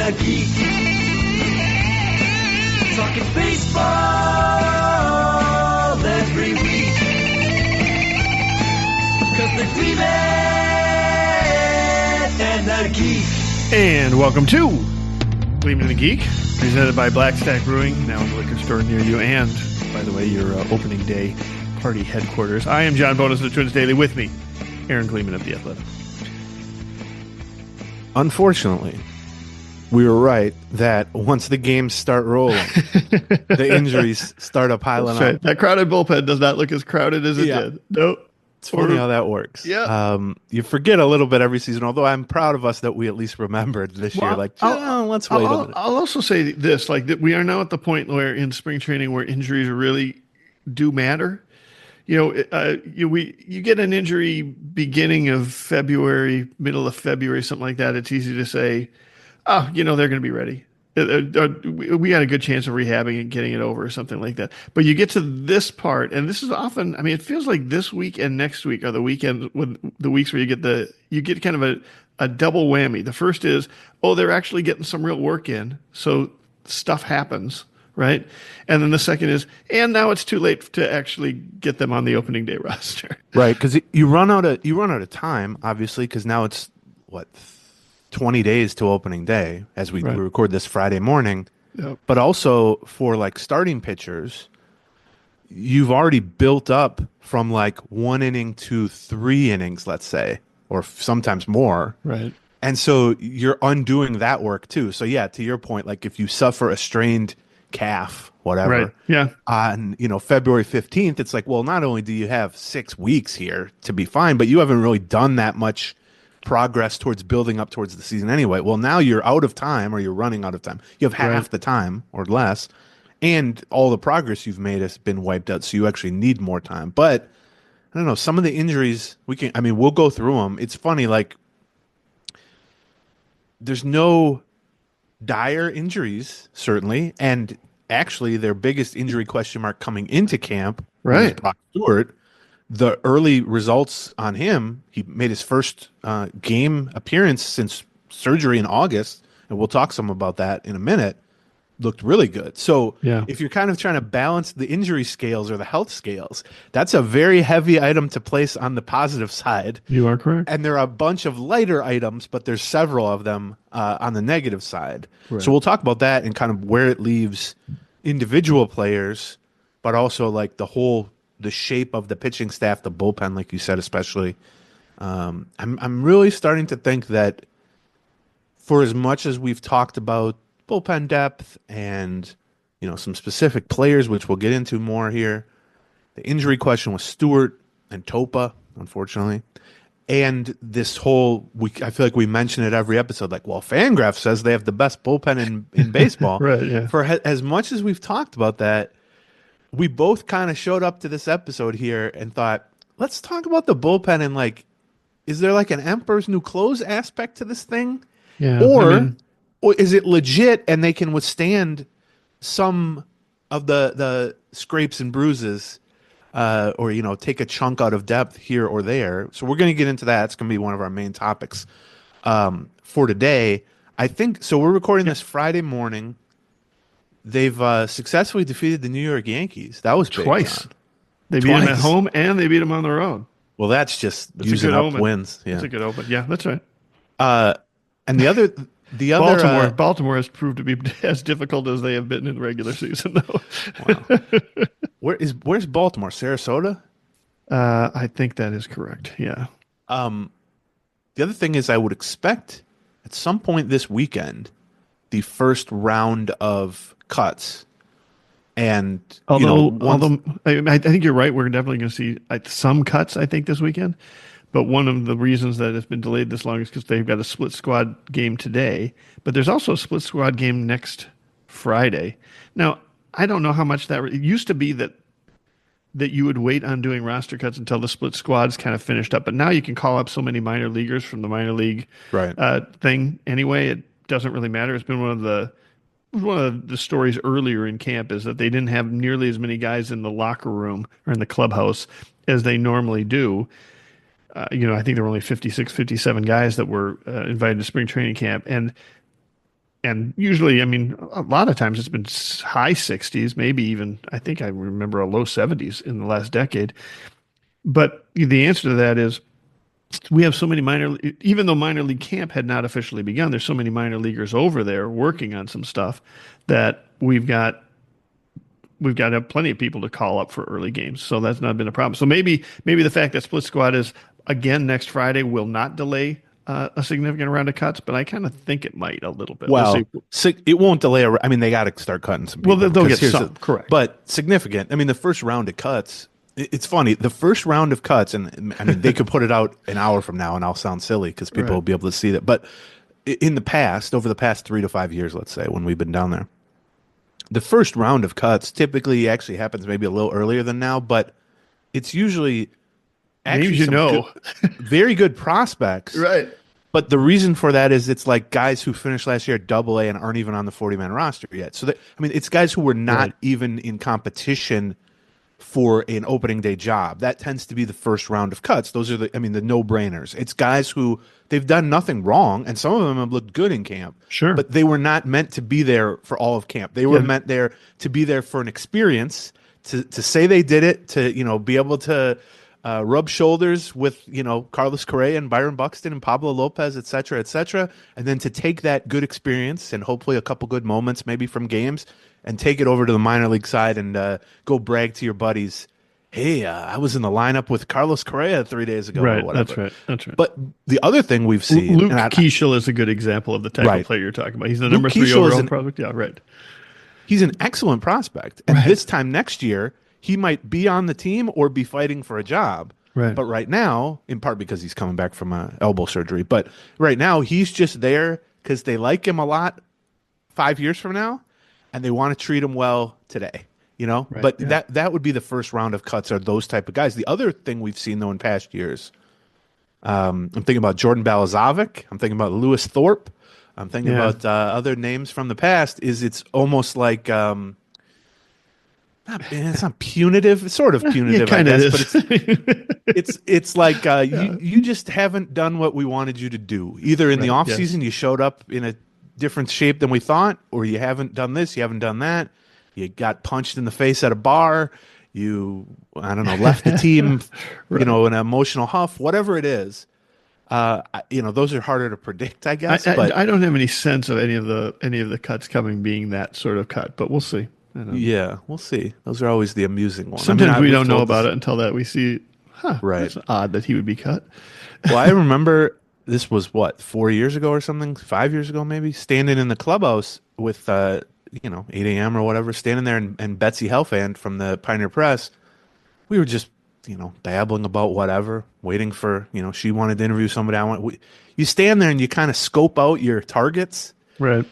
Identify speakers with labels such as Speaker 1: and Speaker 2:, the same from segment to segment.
Speaker 1: a geek. Talking baseball every week. 'Cause they're Gleeman and the Geek.
Speaker 2: And welcome to Gleeman and the Geek, presented by Black Stack Brewing, now in the liquor store near you, and, by the way, your opening day party headquarters. I am John Bonus of the Twins Daily. With me, Aaron Gleeman of The Athletic.
Speaker 3: Unfortunately, we were right that once the games start rolling, the injuries start piling up.
Speaker 2: That crowded bullpen does not look as crowded as it did. Nope.
Speaker 3: It's funny how that works.
Speaker 2: Yeah.
Speaker 3: You forget a little bit every season, although I'm proud of us that we at least remembered this year. Let's wait a minute.
Speaker 2: I'll also say this, that we are now at the point where in spring training where injuries really do matter. You get an injury beginning of February, middle of February, something like that. It's easy to say, they're going to be ready. We got a good chance of rehabbing and getting it over or something like that. But you get to this part, and this is often, it feels like this week and next week are the weekends, when the weeks where you get kind of a double whammy. The first is, they're actually getting some real work in, so stuff happens, right? And then the second is, and now it's too late to actually get them on the opening day roster.
Speaker 3: Right, because you run out of time, obviously, because now it's 20 days to opening day as we record this Friday morning.
Speaker 2: Yep.
Speaker 3: But also for starting pitchers, you've already built up from 1 inning to 3 innings, let's say, or sometimes more.
Speaker 2: Right.
Speaker 3: And so you're undoing that work too. So yeah, to your point, if you suffer a strained calf, whatever,
Speaker 2: right. Yeah.
Speaker 3: on February 15th, it's not only do you have 6 weeks here to be fine, but you haven't really done that much progress towards building up towards the season anyway. Well, now you're out of time, or you're running out of time. You have half the time or less, and all the progress you've made has been wiped out, so you actually need more time. But I don't know, some of the injuries we'll go through them. It's funny, there's no dire injuries, certainly, and actually their biggest injury question mark coming into camp was Brock Stewart. The early results on him, he made his first game appearance since surgery in August, and we'll talk some about that in a minute, looked really good. So if you're kind of trying to balance the injury scales or the health scales, that's a very heavy item to place on the positive side.
Speaker 2: You are correct.
Speaker 3: And there are a bunch of lighter items, but there's several of them on the negative side.
Speaker 2: Right.
Speaker 3: So we'll talk about that and kind of where it leaves individual players, but also the shape of the pitching staff, the bullpen, like you said, especially. I'm really starting to think that for as much as we've talked about bullpen depth and some specific players, which we'll get into more here, the injury question with Stewart and Topa, unfortunately, and this whole I feel like we mention it every episode. Fangraph says they have the best bullpen in baseball.
Speaker 2: Right. Yeah.
Speaker 3: For as much as we've talked about that, we both kind of showed up to this episode here and thought, let's talk about the bullpen and is there an Emperor's New Clothes aspect to this thing?
Speaker 2: Yeah.
Speaker 3: Or is it legit and they can withstand some of the scrapes and bruises or take a chunk out of depth here or there? So we're going to get into that. It's going to be one of our main topics for today. I think so. We're recording this Friday morning. They've successfully defeated the New York Yankees. That was big.
Speaker 2: Twice. They beat them at home and they beat them on the road.
Speaker 3: Well, that's just using up wins. Yeah,
Speaker 2: that's a good omen. Yeah, that's right.
Speaker 3: And the other
Speaker 2: Baltimore has proved to be as difficult as they have been in the regular season, though.
Speaker 3: Wow. Where's Baltimore? Sarasota?
Speaker 2: I think that is correct. Yeah.
Speaker 3: The other thing is, I would expect at some point this weekend the first round of cuts, and
Speaker 2: I think you're right. We're definitely going to see some cuts, I think, this weekend. But one of the reasons that it's been delayed this long is because they've got a split squad game today. But there's also a split squad game next Friday. Now, I don't know how much it used to be that you would wait on doing roster cuts until the split squad's kind of finished up. But now you can call up so many minor leaguers from the minor league thing anyway. It doesn't really matter. It's been one of the stories earlier in camp is that they didn't have nearly as many guys in the locker room or in the clubhouse as they normally do. I think there were only 56, 57 guys that were invited to spring training camp. And and usually, I mean, a lot of times it's been high 60s, maybe even, I think I remember a low 70s in the last decade. But the answer to that is we have so many even though minor league camp had not officially begun, there's so many minor leaguers over there working on some stuff that we've got to have plenty of people to call up for early games. So that's not been a problem. So maybe the fact that split squad is again next Friday will not delay a significant round of cuts, but I kind of think it might a little bit.
Speaker 3: Well, it won't delay. I mean, they got to start cutting some people.
Speaker 2: Well, they'll get some, correct.
Speaker 3: But significant. I mean, the first round of cuts, it's funny. The first round of cuts, and I mean, they could put it out an hour from now, and I'll sound silly because people will be able to see that. But in the past, over the past 3 to 5 years, let's say, when we've been down there, the first round of cuts typically actually happens maybe a little earlier than now, but it's usually actually very good prospects.
Speaker 2: Right.
Speaker 3: But the reason for that is it's like guys who finished last year at Double-A and aren't even on the 40-man roster yet. So, it's guys who were not even in competition for an opening day job. That tends to be the first round of cuts. Those are the no-brainers. It's guys who they've done nothing wrong, and some of them have looked good in camp.
Speaker 2: Sure.
Speaker 3: But they were not meant to be there for all of camp. They were meant there to be there for an experience, to say they did it, to be able to rub shoulders with Carlos Correa and Byron Buxton and Pablo Lopez, et cetera, and then to take that good experience and hopefully a couple good moments maybe from games and take it over to the minor league side and go brag to your buddies. Hey, I was in the lineup with Carlos Correa 3 days ago.
Speaker 2: Right,
Speaker 3: or whatever.
Speaker 2: That's right.
Speaker 3: But the other thing we've seen,
Speaker 2: Luke Keeschel is a good example of the type of player you're talking about. He's the number 3 overall prospect. Yeah, right.
Speaker 3: He's an excellent prospect, and this time next year, he might be on the team or be fighting for a job.
Speaker 2: Right.
Speaker 3: But right now, in part because he's coming back from elbow surgery, but right now he's just there because they like him a lot 5 years from now, and they want to treat him well today.
Speaker 2: Right,
Speaker 3: but that would be the first round of cuts are those type of guys. The other thing we've seen though in past years, I'm thinking about Jordan Balazovic. I'm thinking about Lewis Thorpe. I'm thinking about other names from the past. Is it's almost like it's not punitive. It's sort of punitive, I guess. But it's like you just haven't done what we wanted you to do. Either in the off season you showed up in a different shape than we thought, or you haven't done this, you haven't done that. You got punched in the face at a bar. You, left the team, in an emotional huff. Whatever it is, those are harder to predict, I guess. But
Speaker 2: I don't have any sense of any of the cuts coming being that sort of cut, but we'll see.
Speaker 3: Yeah, we'll see. Those are always the amusing ones.
Speaker 2: Sometimes we don't know about it until that we see.
Speaker 3: Right.
Speaker 2: It's odd that he would be cut.
Speaker 3: Well, I remember this was 4 years ago or something, 5 years ago maybe, standing in the clubhouse with 8 a.m. or whatever, standing there, and Betsy Helfand from the Pioneer Press. We were just babbling about whatever, waiting for she wanted to interview somebody. You stand there and you kind of scope out your targets,
Speaker 2: right?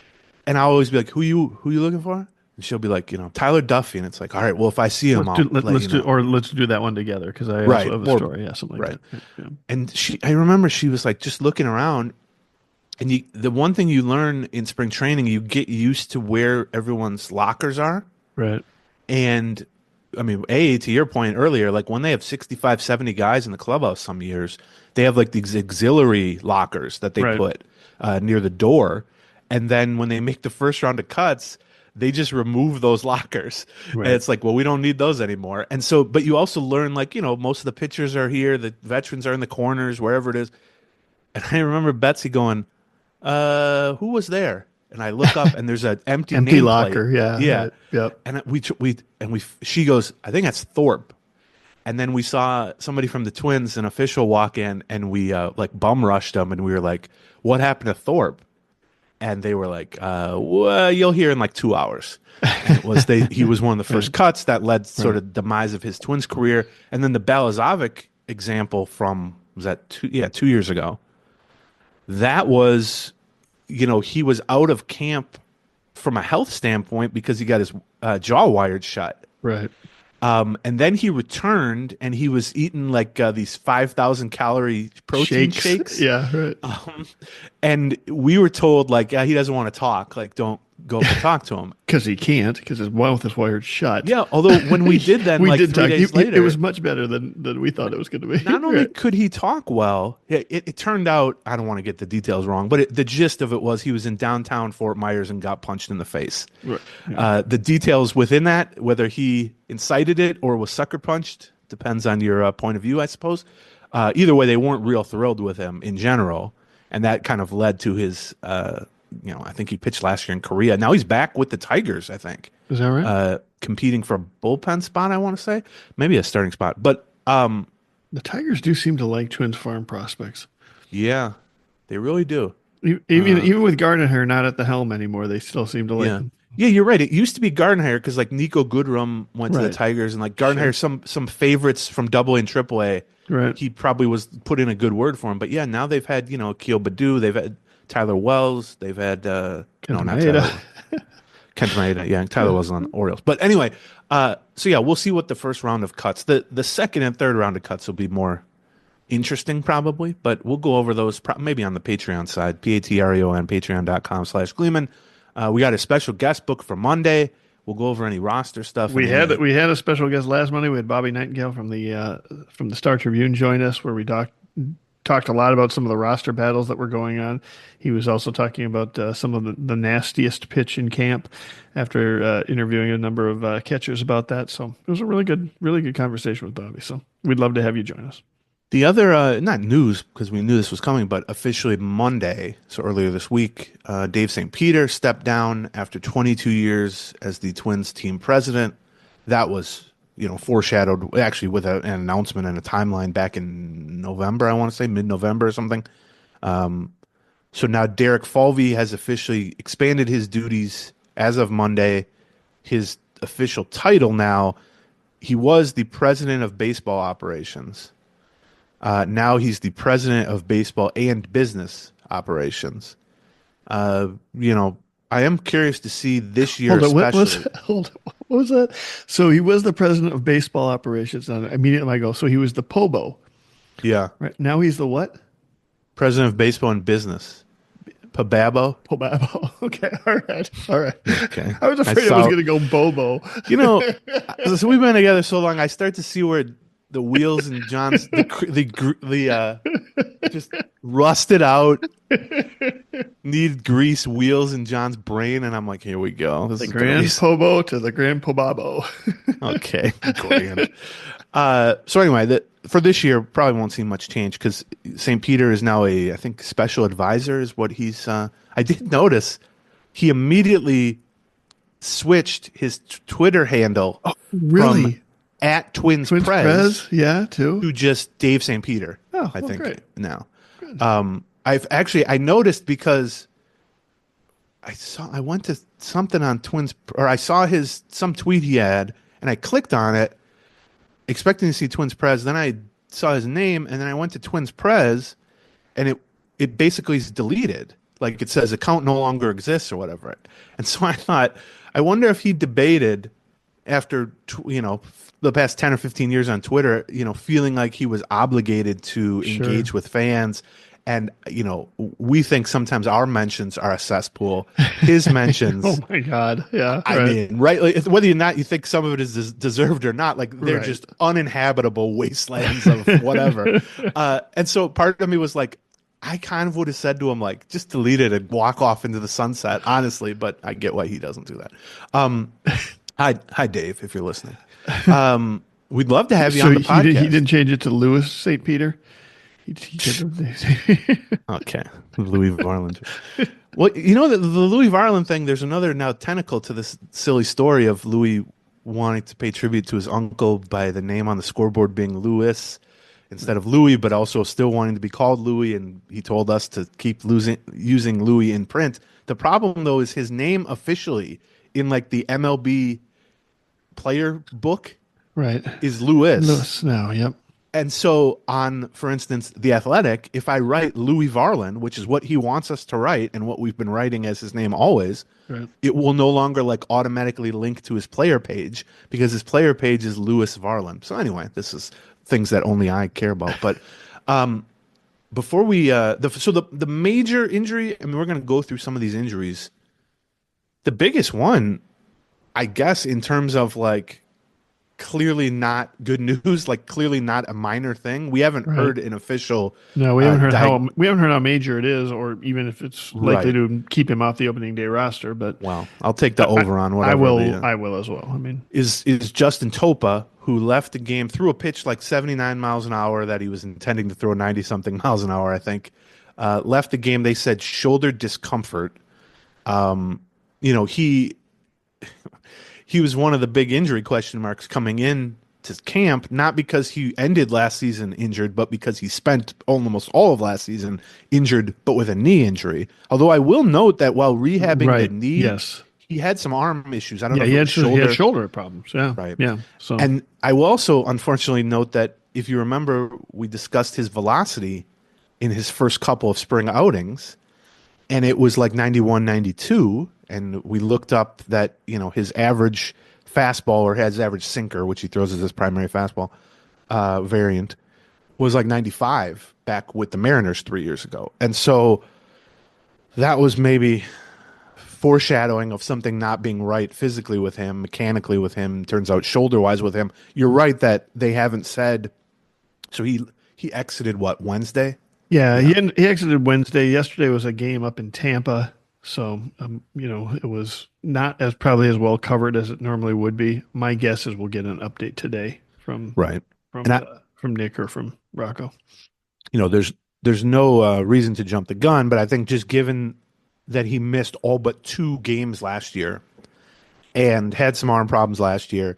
Speaker 3: And I'll always be like, who you looking for? And she'll be like, Tyler Duffy, and it's like, all right, well, if I see him, let's
Speaker 2: do that one together because I also have a story, something like that. Yeah.
Speaker 3: And I remember she was like just looking around, and the one thing you learn in spring training, you get used to where everyone's lockers are,
Speaker 2: right?
Speaker 3: And I mean, to your point earlier, like when they have 65, 70 guys in the clubhouse some years, they have like these auxiliary lockers that they put near the door, and then when they make the first round of cuts, they just remove those lockers. Right. And it's like, well, we don't need those anymore. And so, but you also learn, like, most of the pitchers are here, the veterans are in the corners, wherever it is. And I remember Betsy going, who was there? And I look up and there's an empty
Speaker 2: locker. Yeah.
Speaker 3: Yeah.
Speaker 2: Right. Yep.
Speaker 3: And she goes, I think that's Thorpe. And then we saw somebody from the Twins, an official, walk in, and we bum rushed them, and we were like, what happened to Thorpe? And they were like, well, you'll hear in like 2 hours. And he was one of the first cuts that led sort of demise of his Twins career. And then the Balazovic example from, was that 2 years ago? That was, he was out of camp from a health standpoint because he got his jaw wired shut.
Speaker 2: Right.
Speaker 3: And then he returned and he was eating like these 5,000 calorie protein shakes.
Speaker 2: Yeah, right.
Speaker 3: And we were told like, he doesn't want to talk. Like, don't go up and talk to him.
Speaker 2: Because he can't, because his mouth is wired shut.
Speaker 3: Yeah, although when we did then,
Speaker 2: we
Speaker 3: like
Speaker 2: did
Speaker 3: 3
Speaker 2: talk.
Speaker 3: days later,
Speaker 2: It was much better than we thought it was going to be.
Speaker 3: not only could he talk well, it turned out, I don't want to get the details wrong, but the gist of it was he was in downtown Fort Myers and got punched in the face.
Speaker 2: Right. Yeah.
Speaker 3: The details within that, whether he incited it or was sucker punched, depends on your point of view, I suppose. Either way, they weren't real thrilled with him in general, and that kind of led to his, I think he pitched last year in Korea. Now he's back with the Tigers, I think.
Speaker 2: Is that right?
Speaker 3: Competing for a bullpen spot, I want to say. Maybe a starting spot. But
Speaker 2: the Tigers do seem to like Twins farm prospects.
Speaker 3: yeah, they really do.
Speaker 2: Even with Gardenhire not at the helm anymore, they still seem to like him.
Speaker 3: Yeah, you're right. It used to be Gardenhire because like Nico Goodrum went to the Tigers, and like Gardenhire, some favorites from Double A and Triple A.
Speaker 2: Right.
Speaker 3: He probably was put in a good word for him. But yeah, now they've had Akil Baddoo, they've had Tyler Wells, they've had Kenta Maeda. Yeah, Tyler Wells on Orioles. But anyway, so yeah, we'll see what the first round of cuts. The second and third round of cuts will be more interesting probably, but we'll go over those maybe on the Patreon side, Patreon, patreon.com/Gleeman. We got a special guest book for Monday. We'll go over any roster stuff.
Speaker 2: We had a special guest last Monday. We had Bobby Nightingale from the Star Tribune join us, where we talked a lot about some of the roster battles that were going on. He was also talking about some of the nastiest pitch in camp after interviewing a number of catchers about that. So it was a really good conversation with Bobby. So we'd love to have you join us.
Speaker 3: The other, not news because we knew this was coming, but officially Monday, so earlier this week, Dave St. Peter stepped down after 22 years as the Twins team president. That was, foreshadowed actually with an announcement and a timeline back in November, I want to say, mid-November or something. So now Derek Falvey has officially expanded his duties as of Monday. His official title now, he was the president of baseball operations. Now he's the president of baseball and business operations. I am curious to see this year, especially.
Speaker 2: What was that? So he was the president of baseball operations. And immediately I go, so he was the POBO.
Speaker 3: Yeah.
Speaker 2: Right. Now he's the what?
Speaker 3: President of baseball and business. Pababo.
Speaker 2: Okay. All right.
Speaker 3: Okay.
Speaker 2: I was afraid it was going to go Bobo.
Speaker 3: So we've been together so long, I start to see where the wheels in John's the just rusted out, need grease wheels in John's brain, and I'm like, here we go. This
Speaker 2: the
Speaker 3: is
Speaker 2: Grand Pobo to the Grand Pobabo.
Speaker 3: Okay, grand. So anyway, for this year, probably won't see much change because St. Peter is now I think special advisor is what he's. I did notice he immediately switched his Twitter handle.
Speaker 2: Oh, really?
Speaker 3: From at Twins Prez,
Speaker 2: yeah, too.
Speaker 3: To just Dave St. Peter.
Speaker 2: Oh,
Speaker 3: I think
Speaker 2: great.
Speaker 3: now. I noticed because I went to something on Twins, or I saw some tweet he had, and I clicked on it, expecting to see Twins Prez. Then I saw his name, and then I went to Twins Prez, and it basically is deleted. Like it says account no longer exists or whatever. And so I thought, I wonder if he debated after the past 10 or 15 years on Twitter, feeling like he was obligated to engage with fans. And, we think sometimes our mentions are a cesspool. His mentions.
Speaker 2: Oh, my God. Yeah.
Speaker 3: I mean, right? Like, whether or not you think some of it is deserved or not, like they're just uninhabitable wastelands of whatever. And so part of me was like, I kind of would have said to him, like, just delete it and walk off into the sunset, honestly. But I get why he doesn't do that. Hi, Dave, if you're listening. We'd love to have you on the podcast.
Speaker 2: He didn't change it to Louis St. Peter?
Speaker 3: Okay, Louie Varland. Well, the Louie Varland thing, there's another now tentacle to this silly story of Louie wanting to pay tribute to his uncle by the name on the scoreboard being Louis instead of Louie, but also still wanting to be called Louie, and he told us to keep using Louie in print. The problem, though, is his name officially in like the MLB player book is Louis.
Speaker 2: Louis now, yep.
Speaker 3: And so on, for instance, The Athletic, if I write Louie Varland, which is what he wants us to write and what we've been writing as his name always, it will no longer like automatically link to his player page because his player page is Louis Varland. So anyway, this is things that only I care about. But before we, the major injury, I mean, we're going to go through some of these injuries The biggest one, I guess, in terms of like clearly not good news, like clearly not a minor thing. We haven't
Speaker 2: Right.
Speaker 3: heard an official.
Speaker 2: No, we haven't heard
Speaker 3: Diag-
Speaker 2: how major it is, or even if it's likely
Speaker 3: right.
Speaker 2: to keep him off the opening day roster. But
Speaker 3: Well, I'll take the over on
Speaker 2: I
Speaker 3: whatever.
Speaker 2: will. I will as well. I mean,
Speaker 3: is Justin Topa, who left the game, threw a pitch like 79 miles an hour that he was intending to throw 90 something miles an hour, I think. Left the game. They said shoulder discomfort. He was one of the big injury question marks coming in to camp, not because he ended last season injured, but because he spent almost all of last season injured, but with a knee injury. Although I will note that while rehabbing the knee,
Speaker 2: yes,
Speaker 3: he had some arm issues. I don't know.
Speaker 2: He
Speaker 3: if
Speaker 2: he had shoulder problems. Yeah,
Speaker 3: right.
Speaker 2: Yeah. So,
Speaker 3: and I will also unfortunately note that if you remember, we discussed his velocity in his first couple of spring outings, and it was like 91, 92. And we looked up that, his average fastball or his average sinker, which he throws as his primary fastball variant, was like 95 back with the Mariners 3 years ago. And so that was maybe foreshadowing of something not being right physically with him, mechanically with him, turns out shoulder-wise with him. You're right that they haven't said. So he exited, Wednesday?
Speaker 2: Yeah. He exited Wednesday. Yesterday was a game up in Tampa. So, it was not probably as well covered as it normally would be. My guess is we'll get an update today from Nick or from Rocco.
Speaker 3: There's no reason to jump the gun, but I think just given that he missed all but 2 games last year and had some arm problems last year,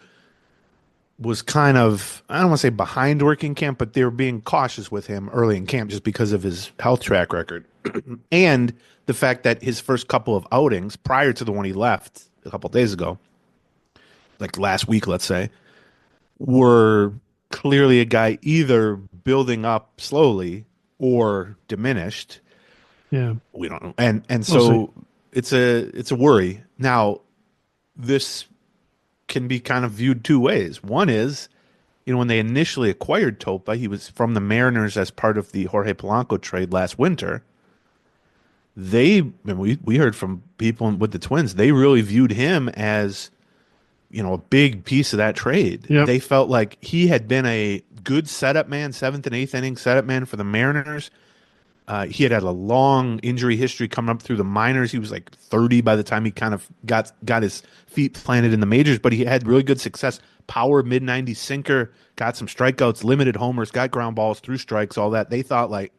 Speaker 3: was kind of, I don't want to say behind working camp, but they were being cautious with him early in camp just because of his health track record. And the fact that his first couple of outings prior to the one he left a couple of days ago, like last week, let's say, were clearly a guy either building up slowly or diminished.
Speaker 2: Yeah.
Speaker 3: We don't know. And so it's a worry. Now, this can be kind of viewed 2 ways. One is, when they initially acquired Topa, he was from the Mariners as part of the Jorge Polanco trade last winter. We heard from people with the Twins, they really viewed him as, a big piece of that trade.
Speaker 2: Yep.
Speaker 3: They felt like he had been a good setup man, 7th and 8th inning setup man for the Mariners. He had a long injury history coming up through the minors. He was like 30 by the time he kind of got his feet planted in the majors, but he had really good success. Power, mid-90s sinker, got some strikeouts, limited homers, got ground balls, threw strikes, all that. They felt like,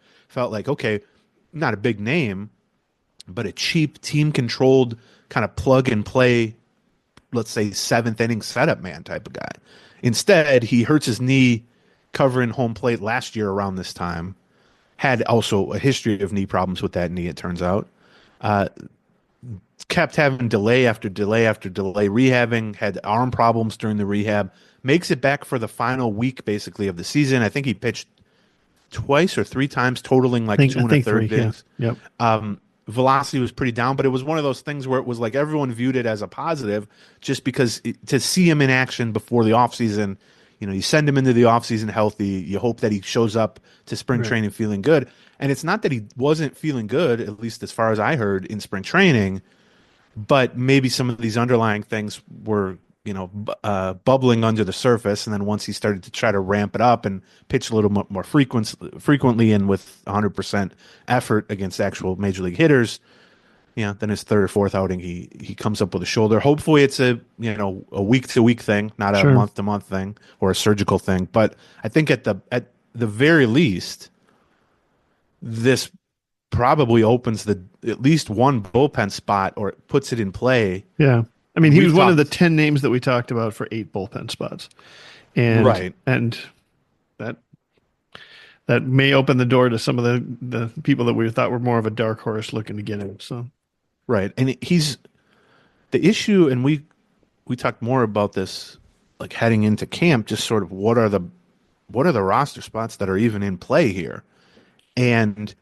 Speaker 3: okay, not a big name, but a cheap, team-controlled kind of plug-and-play, let's say, 7th inning setup man type of guy. Instead, he hurts his knee covering home plate last year around this time. Had also a history of knee problems with that knee, it turns out. Kept having delay after delay after delay rehabbing, had arm problems during the rehab. Makes it back for the final week, basically, of the season. I think he pitched twice or 3 times, totaling like 2 1/3 innings.
Speaker 2: Yeah. Yep.
Speaker 3: Velocity was pretty down, but it was one of those things where it was like everyone viewed it as a positive just because to see him in action before the offseason, you send him into the offseason healthy. You hope that he shows up to spring training feeling good. And it's not that he wasn't feeling good, at least as far as I heard in spring training, but maybe some of these underlying things were, bubbling under the surface. And then once he started to try to ramp it up and pitch a little more frequently and with 100% effort against actual major league hitters, then his 3rd or 4th outing, he comes up with a shoulder. Hopefully it's a week-to-week thing, not a month-to-month thing or a surgical thing. But I think at the very least, this probably opens at least one bullpen spot or puts it in play.
Speaker 2: Yeah. I mean, he was one of the 10 names that we talked about for 8 bullpen spots. And that may open the door to some of the people that we thought were more of a dark horse looking to get him. So,
Speaker 3: right. And he's the issue, and we talked more about this like heading into camp, just sort of what are the roster spots that are even in play here? And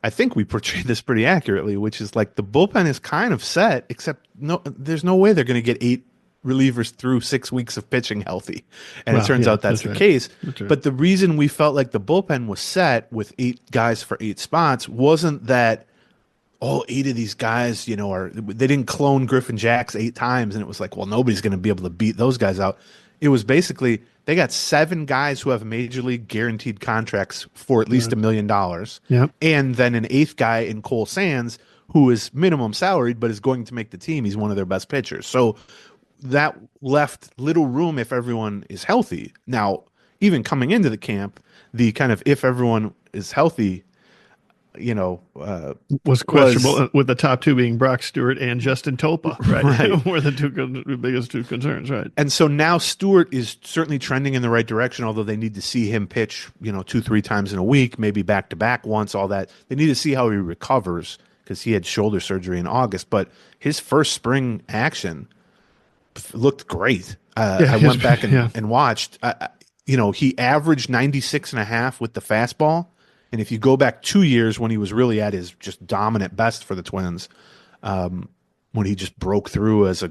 Speaker 3: I think we portrayed this pretty accurately, which is like the bullpen is kind of set, except there's no way they're going to get 8 relievers through 6 weeks of pitching healthy. And it turns out that's the case. Right. But the reason we felt like the bullpen was set with 8 guys for 8 spots wasn't that, all 8 of these guys, they didn't clone Griffin Jacks 8 times, and it was like, well, nobody's going to be able to beat those guys out. It was basically they got 7 guys who have major league guaranteed contracts for at least $1 million, and then an 8th guy in Cole Sands who is minimum salaried but is going to make the team. He's one of their best pitchers, so that left little room if everyone is healthy. Now, even coming into the camp, the kind of if everyone is healthy,
Speaker 2: was questionable, with the top 2 being Brock Stewart and Justin Topa, right? Were the biggest 2 concerns, right?
Speaker 3: And so now Stewart is certainly trending in the right direction, although they need to see him pitch, 2-3 times in a week, maybe back to back once, all that. They need to see how he recovers because he had shoulder surgery in August, but his first spring action looked great. I went back and watched. He averaged 96.5 with the fastball. And if you go back 2 years when he was really at his just dominant best for the Twins, when he just broke through as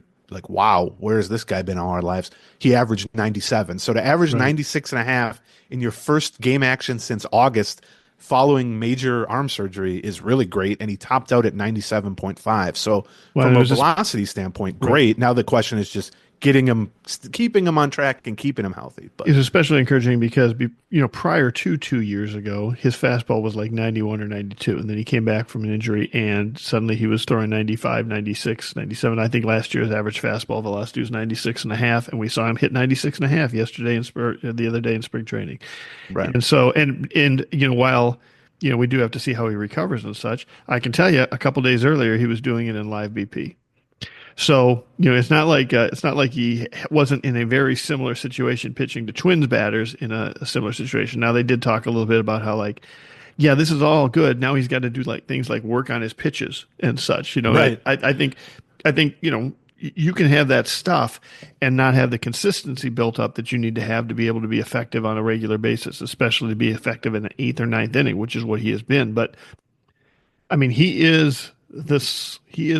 Speaker 3: wow, where has this guy been all our lives? He averaged 97. So to average 96.5 in your first game action since August following major arm surgery is really great. And he topped out at 97.5. So from a velocity standpoint, great. Now the question is just keeping him on track and keeping him healthy. But
Speaker 2: it's especially encouraging because, prior to 2 years ago, his fastball was like 91 or 92. And then he came back from an injury and suddenly he was throwing 95, 96, 97. I think last year's average fastball velocity was 96.5. And we saw him hit 96.5 yesterday the other day in spring training. Right. And so, and while, we do have to see how he recovers and such, I can tell you a couple days earlier, he was doing it in live BP. So, it's not like he wasn't in a very similar situation pitching to Twins batters in a similar situation. Now, they did talk a little bit about how this is all good. Now he's got to do things like work on his pitches and such. Right. I think you can have that stuff and not have the consistency built up that you need to have to be able to be effective on a regular basis, especially to be effective in the 8th or 9th inning, which is what he has been. But I mean, he is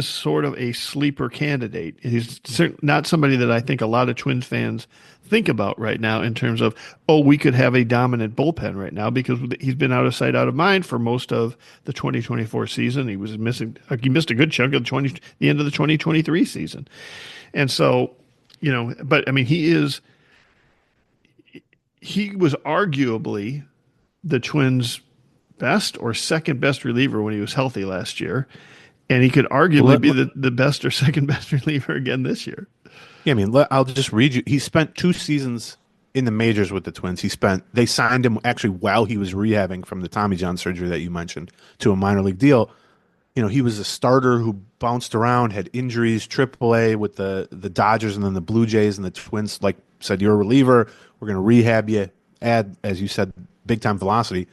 Speaker 2: sort of a sleeper candidate. He's not somebody that I think a lot of Twins fans think about right now in terms of, we could have a dominant bullpen right now, because he's been out of sight, out of mind for most of the 2024 season. He missed a good chunk of the end of the 2023 season. And so, but I mean, he was arguably the Twins' best or second best reliever when he was healthy last year. And he could arguably be the best or second best reliever again this year.
Speaker 3: Yeah, I mean, I'll just read you. He spent 2 seasons in the majors with the Twins. They signed him actually while he was rehabbing from the Tommy John surgery that you mentioned to a minor league deal. He was a starter who bounced around, had injuries, AAA with the Dodgers and then the Blue Jays, and the Twins said, you're a reliever. We're going to rehab you, add, as you said, big time velocity.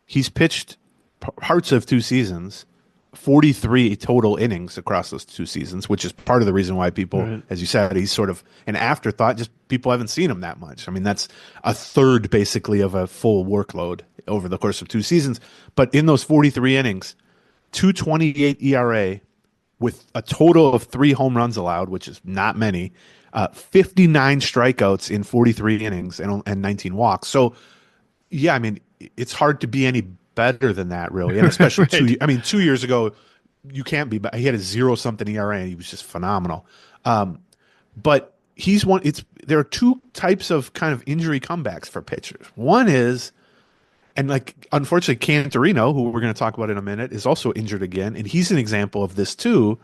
Speaker 3: He's pitched parts of 2 seasons. 43 total innings across those 2 seasons, which is part of the reason why people, as you said, he's sort of an afterthought. Just people haven't seen him that much. I mean, that's a third basically of a full workload over the course of 2 seasons. But in those 43 innings, 2.28 ERA with a total of 3 home runs allowed, which is not many, 59 strikeouts in 43 innings and 19 walks. So, yeah, I mean, it's hard to be any better than that, really, and especially 2 years ago, you can't be. But he had a 0-something ERA, and he was just phenomenal. But he's one. There are 2 types of kind of injury comebacks for pitchers. One is, and unfortunately, Cantorino, who we're going to talk about in a minute, is also injured again, and he's an example of this too,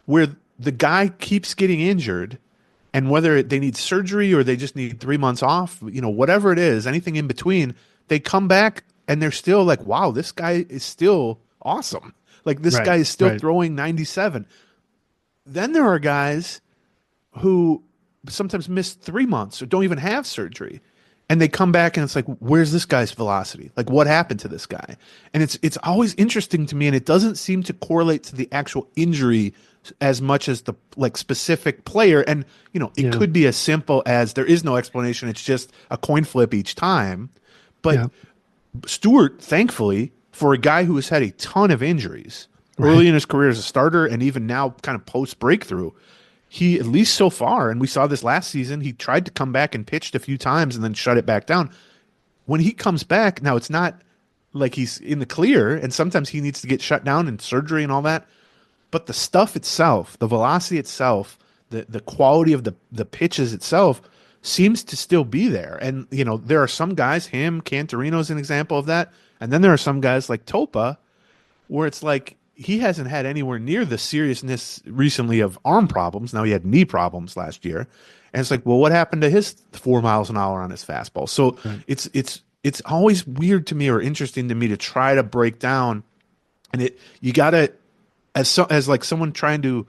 Speaker 3: where the guy keeps getting injured, and whether they need surgery or they just need 3 months off, whatever it is, anything in between, they come back. And they're still wow, this guy is still awesome. This guy is still throwing 97. Then there are guys who sometimes miss 3 months or don't even have surgery. And they come back and it's where's this guy's velocity? What happened to this guy? And it's always interesting to me, and it doesn't seem to correlate to the actual injury as much as the specific player. And, it could be as simple as there is no explanation. It's just a coin flip each time. But Stewart, thankfully, for a guy who has had a ton of injuries early in his career as a starter and even now kind of post-breakthrough, he, at least so far, and we saw this last season, he tried to come back and pitched a few times and then shut it back down. When he comes back, now it's not like he's in the clear, and sometimes he needs to get shut down and surgery and all that. But the stuff itself, the velocity itself, the quality of the pitches itself seems to still be there. And, you know, there are some guys, Cantorino's an example of that. And then there are some guys like Topa, where it's like he hasn't had anywhere near the seriousness recently of arm problems. Now he had knee problems last year. And it's like, well, what happened to his 4 miles an hour on his fastball? So it's always weird to me or interesting to me to try to break down. And you got to, as like someone trying to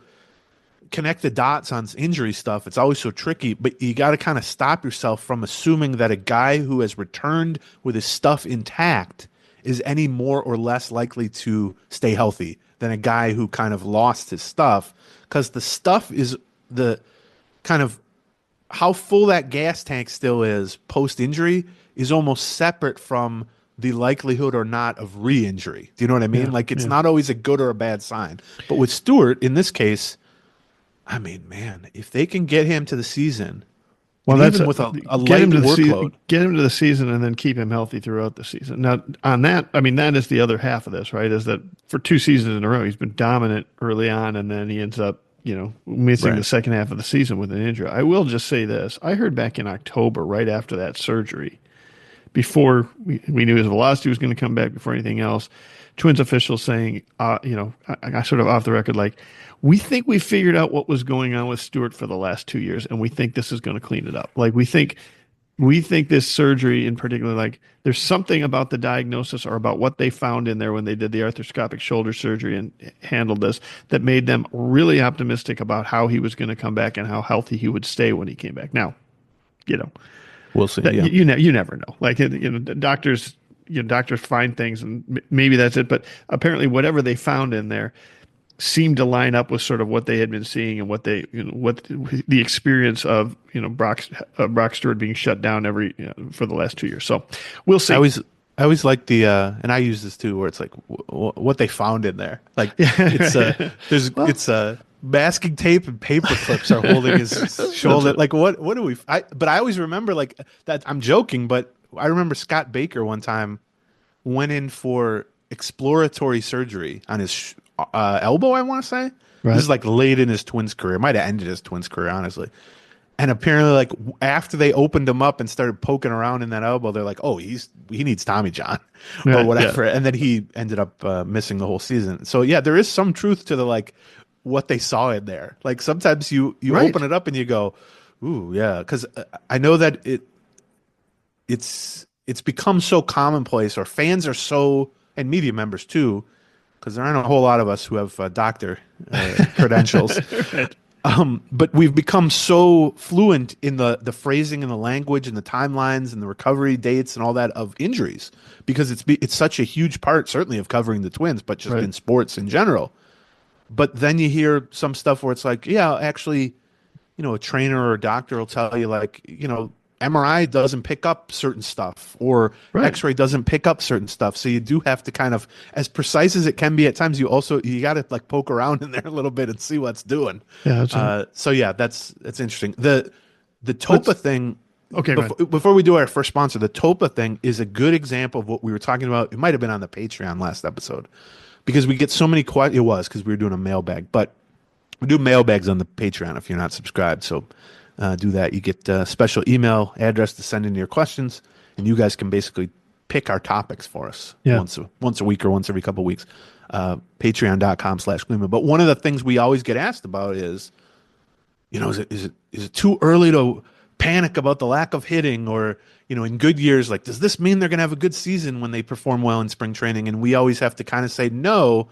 Speaker 3: connect the dots on injury stuff, it's always so tricky, but you got to kind of stop yourself from assuming that a guy who has returned with his stuff intact is any more or less likely to stay healthy than a guy who kind of lost his stuff, because the stuff is the kind of how full that gas tank still is post-injury is almost separate from the likelihood or not of re-injury. Do you know what I mean? Like it's not always a good or a bad sign. But with Stewart, in this case, I mean, man, if they can get him to the season, well, that's even with a light workload.
Speaker 2: Get him to the season and then keep him healthy throughout the season. Now, on that, I mean, that is the other half of this, right? Is that for 2 seasons in a row, he's been dominant early on, and then he ends up, you know, missing the second half of the season with an injury. I will just say this. I heard back in October, right after that surgery, before we knew his velocity was going to come back, before anything else, Twins officials saying, you know, I sort of off the record, like, we think we figured out what was going on with Stewart for the last 2 years, and we think this is going to clean it up. Like, we think this surgery in particular, like, there's something about the diagnosis or about what they found in there when they did the arthroscopic shoulder surgery and handled this that made them really optimistic about how he was going to come back and how healthy he would stay when he came back. Now, you know,
Speaker 3: we'll see.
Speaker 2: You never know. Like, you know, doctors find things and maybe that's it. But apparently, whatever they found in there seemed to line up with sort of what they had been seeing and what they, you know, what the experience of, you know, Brock Stewart being shut down for the last 2 years. So we'll see.
Speaker 3: I always like the and I use this too, where it's like what they found in there. Like it's masking tape and paper clips are holding his shoulder. Like what do we? But I always remember like that. I'm joking, but I remember Scott Baker one time went in for exploratory surgery on his elbow, I want to say. Right. This is like late in his Twins career. Might have ended his Twins career, honestly. And apparently, like after they opened him up and started poking around in that elbow, they're like, "Oh, he needs Tommy John or whatever." Yeah. And then he ended up missing the whole season. So yeah, there is some truth to the like what they saw in there. Like sometimes you open it up and you go, "Ooh, yeah," because I know that it's become so commonplace, or fans are so, and media members too, because there aren't a whole lot of us who have doctor credentials. Right. But we've become so fluent in the phrasing and the language and the timelines and the recovery dates and all that of injuries, because it's such a huge part, certainly, of covering the Twins, but just in sports in general. But then you hear some stuff where it's like, yeah, actually, you know, a trainer or a doctor will tell you, like, you know, MRI doesn't pick up certain stuff, or X-ray doesn't pick up certain stuff. So you do have to kind of, as precise as it can be at times, you got to like poke around in there a little bit and see what's doing. Yeah. So yeah, that's interesting. The Topa thing. Okay. Before we do our first sponsor, the Topa thing is a good example of what we were talking about. It might have been on the Patreon last episode, because we get so many questions. It was because we were doing a mailbag, but we do mailbags on the Patreon if you're not subscribed. So. Do that. You get a special email address to send in your questions, and you guys can basically pick our topics for us once a week or once every couple of weeks. Patreon.com/Gleeman. But one of the things we always get asked about is, you know, is it too early to panic about the lack of hitting, or, you know, in good years, like, does this mean they're going to have a good season when they perform well in spring training? And we always have to kind of say no.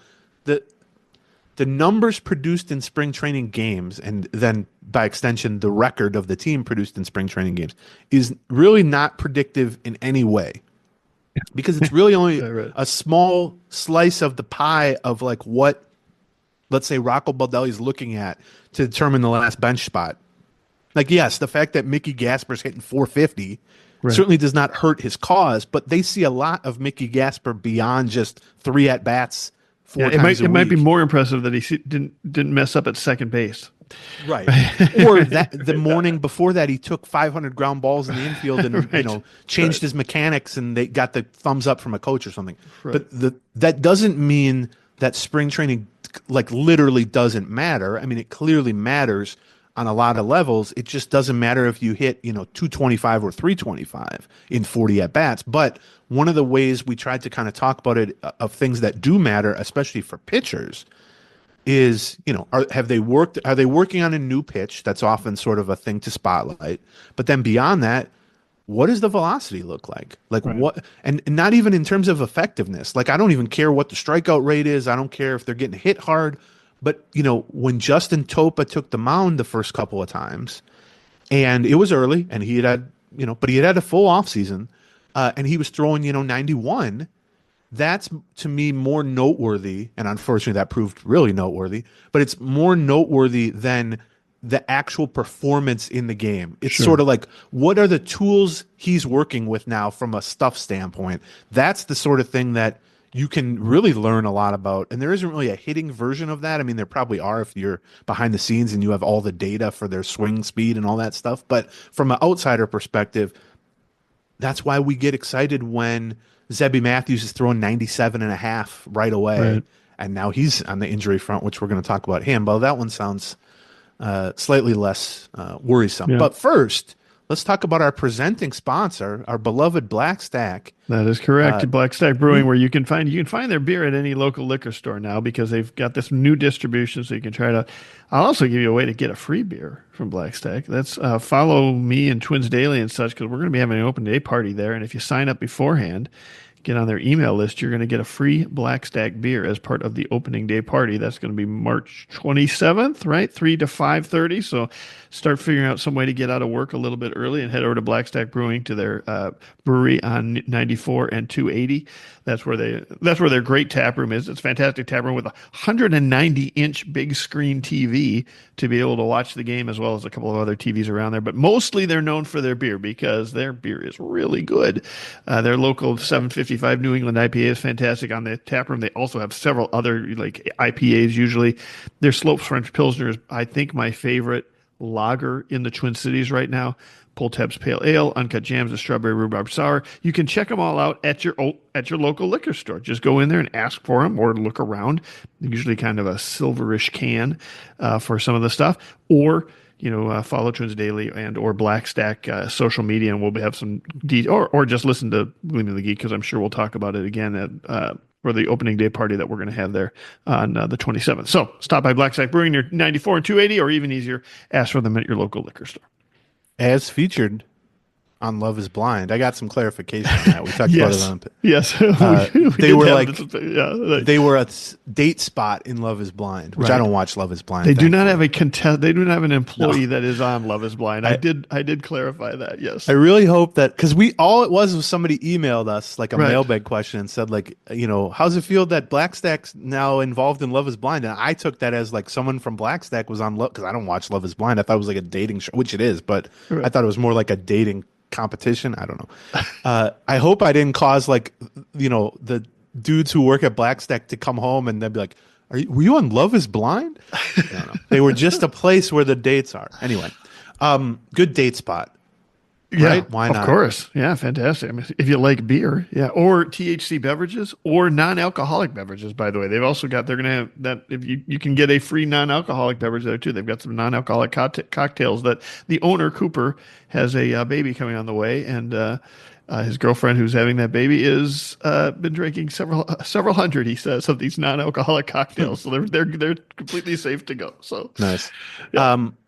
Speaker 3: The numbers produced in spring training games, and then by extension, the record of the team produced in spring training games, is really not predictive in any way, because it's really only a small slice of the pie of like what, let's say, Rocco Baldelli is looking at to determine the last bench spot. Like, yes, the fact that Mickey Gasper's hitting 450 certainly does not hurt his cause, but they see a lot of Mickey Gasper beyond just 3 at-bats. It might be more impressive that he didn't mess up at second base Right. Or that the morning before that, he took 500 ground balls in the infield and
Speaker 2: Right.
Speaker 3: changed his mechanics, and they got the thumbs up from a coach or something.
Speaker 2: Right.
Speaker 3: But that doesn't mean that spring training like literally doesn't matter. I mean, it clearly matters on a lot of levels. It just doesn't matter if you hit 225 or 325 in 40 at bats. But one of the ways we tried to kind of talk about it of things that do matter, especially for pitchers, is are they working on a new pitch? That's often sort of a thing to spotlight. But then beyond that, what does the velocity look like? Like
Speaker 2: Right.
Speaker 3: what, and not even in terms of effectiveness. Like I don't even care what the strikeout rate is. I don't care if they're getting hit hard. But when Justin Topa took the mound the first couple of times, and it was early, and he had but he had a full offseason, and he was throwing 91. That's to me more noteworthy, and unfortunately that proved really noteworthy. But it's more noteworthy than the actual performance in the game. It's
Speaker 2: Sure.
Speaker 3: sort of like, what are the tools he's working with now from a stuff standpoint? That's the sort of thing that you can really learn a lot about. And there isn't really a hitting version of that. I mean, there probably are if you're behind the scenes and you have all the data for their swing speed and all that stuff. But from an outsider perspective, that's why we get excited when Zebby Matthews is throwing 97.5 right away.
Speaker 2: Right.
Speaker 3: And now he's on the injury front, which we're going to talk about him. But that one sounds slightly less worrisome.
Speaker 2: Yeah.
Speaker 3: But first, let's talk about our presenting sponsor, our beloved Black Stack.
Speaker 2: That is correct. Black Stack Brewing, where you can find their beer at any local liquor store now because they've got this new distribution, so you can try it out. I'll also give you a way to get a free beer from Black Stack. That's follow me and Twins Daily and such, because we're going to be having an open day party there, and if you sign up beforehand, get on their email list, you're going to get a free Black Stack beer as part of the opening day party. That's going to be March 27th, right? 3 to 5:30. So start figuring out some way to get out of work a little bit early and head over to Black Stack Brewing to their brewery on 94 and 280. That's where their great tap room is. It's a fantastic tap room with a 190-inch big screen TV to be able to watch the game, as well as a couple of other TVs around there. But mostly they're known for their beer because their beer is really good. Their local 755 New England IPA is fantastic on the tap room. They also have several other like IPAs usually. Their Slopes French Pilsner is, I think, my favorite lager in the Twin Cities right now. Pull Tabs Pale Ale, Uncut Jams, and Strawberry Rhubarb Sour. You can check them all out at your local liquor store. Just go in there and ask for them, or look around. They're usually kind of a silverish can for some of the stuff, or follow Twins Daily and or Black Stack social media, and we'll have some or just listen to Gleeman the Geek, because I'm sure we'll talk about it again for the opening day party that we're going to have there on the 27th. So stop by Black Stack Brewing near 94 and 280, or even easier, ask for them at your local liquor store.
Speaker 3: As featured on Love is Blind. I got some clarification on that. We talked about it on.
Speaker 2: Yes.
Speaker 3: They were a date spot in Love is Blind, which
Speaker 2: Right.
Speaker 3: I don't watch Love is Blind.
Speaker 2: They do not have a contest. They do not have an employee
Speaker 3: No.
Speaker 2: that is on Love is Blind. I did clarify that. Yes.
Speaker 3: I really hope that, because all it was somebody emailed us like a
Speaker 2: Right.
Speaker 3: mailbag question and said like, how's it feel that Black Stack's now involved in Love is Blind? And I took that as like someone from Black Stack was on Love, because I don't watch Love is Blind. I thought it was like a dating show, which it is, but
Speaker 2: Right.
Speaker 3: I thought it was more like a dating competition. I don't know. I hope I didn't cause like, the dudes who work at Black Stack to come home and they'd be like, were you on Love is Blind? I don't know. They were just a place where the dates are. Anyway, good date spot.
Speaker 2: Yeah,
Speaker 3: Right? Why not?
Speaker 2: Of course. Yeah, fantastic. I mean, if you like beer, or THC beverages or non-alcoholic beverages, by the way. They're going to have that. If you can get a free non-alcoholic beverage there too. They've got some non-alcoholic cocktails that the owner, Cooper, has a baby coming on the way, and his girlfriend, who's having that baby, is been drinking several hundred, he says, of these non-alcoholic cocktails. So they're completely safe to go. So
Speaker 3: nice.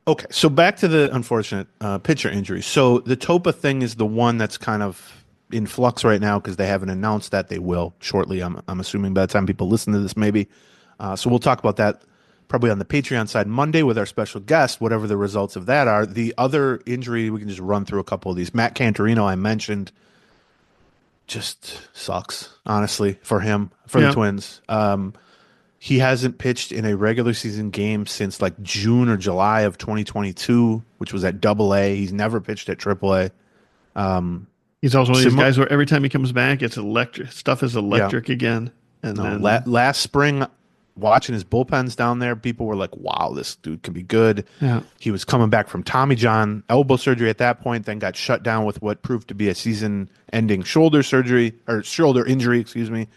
Speaker 3: Okay, so back to the unfortunate pitcher injury. So the Topa thing is the one that's kind of in flux right now because they haven't announced that. They will shortly. I'm assuming by the time people listen to this, maybe. So we'll talk about that probably on the Patreon side Monday with our special guest, whatever the results of that are. The other injury, we can just run through a couple of these. Matt Cantorino, I mentioned, just sucks, honestly, for him, for the Twins. He hasn't pitched in a regular season game since like June or July of 2022, which was at Double-A. He's never pitched at Triple-A.
Speaker 2: he's also one of these guys where every time he comes back, it's electric. Stuff is electric again. And then
Speaker 3: last spring, watching his bullpens down there, people were like, wow, this dude can be good.
Speaker 2: Yeah.
Speaker 3: He was coming back from Tommy John elbow surgery at that point, then got shut down with what proved to be a season-ending shoulder injury, excuse me.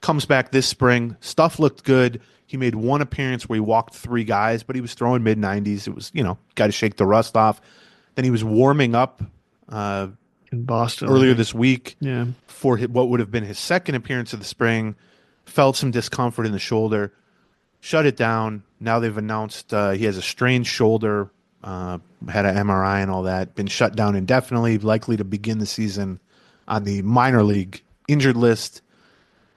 Speaker 3: Comes back this spring. Stuff looked good. He made one appearance where he walked 3 guys, but he was throwing mid-90s. It was, got to shake the rust off. Then he was warming up
Speaker 2: in Boston
Speaker 3: earlier this week
Speaker 2: yeah.
Speaker 3: for what would have been his second appearance of the spring. Felt some discomfort in the shoulder, shut it down. Now they've announced he has a strained shoulder, had an MRI and all that, been shut down indefinitely, likely to begin the season on the minor league injured list.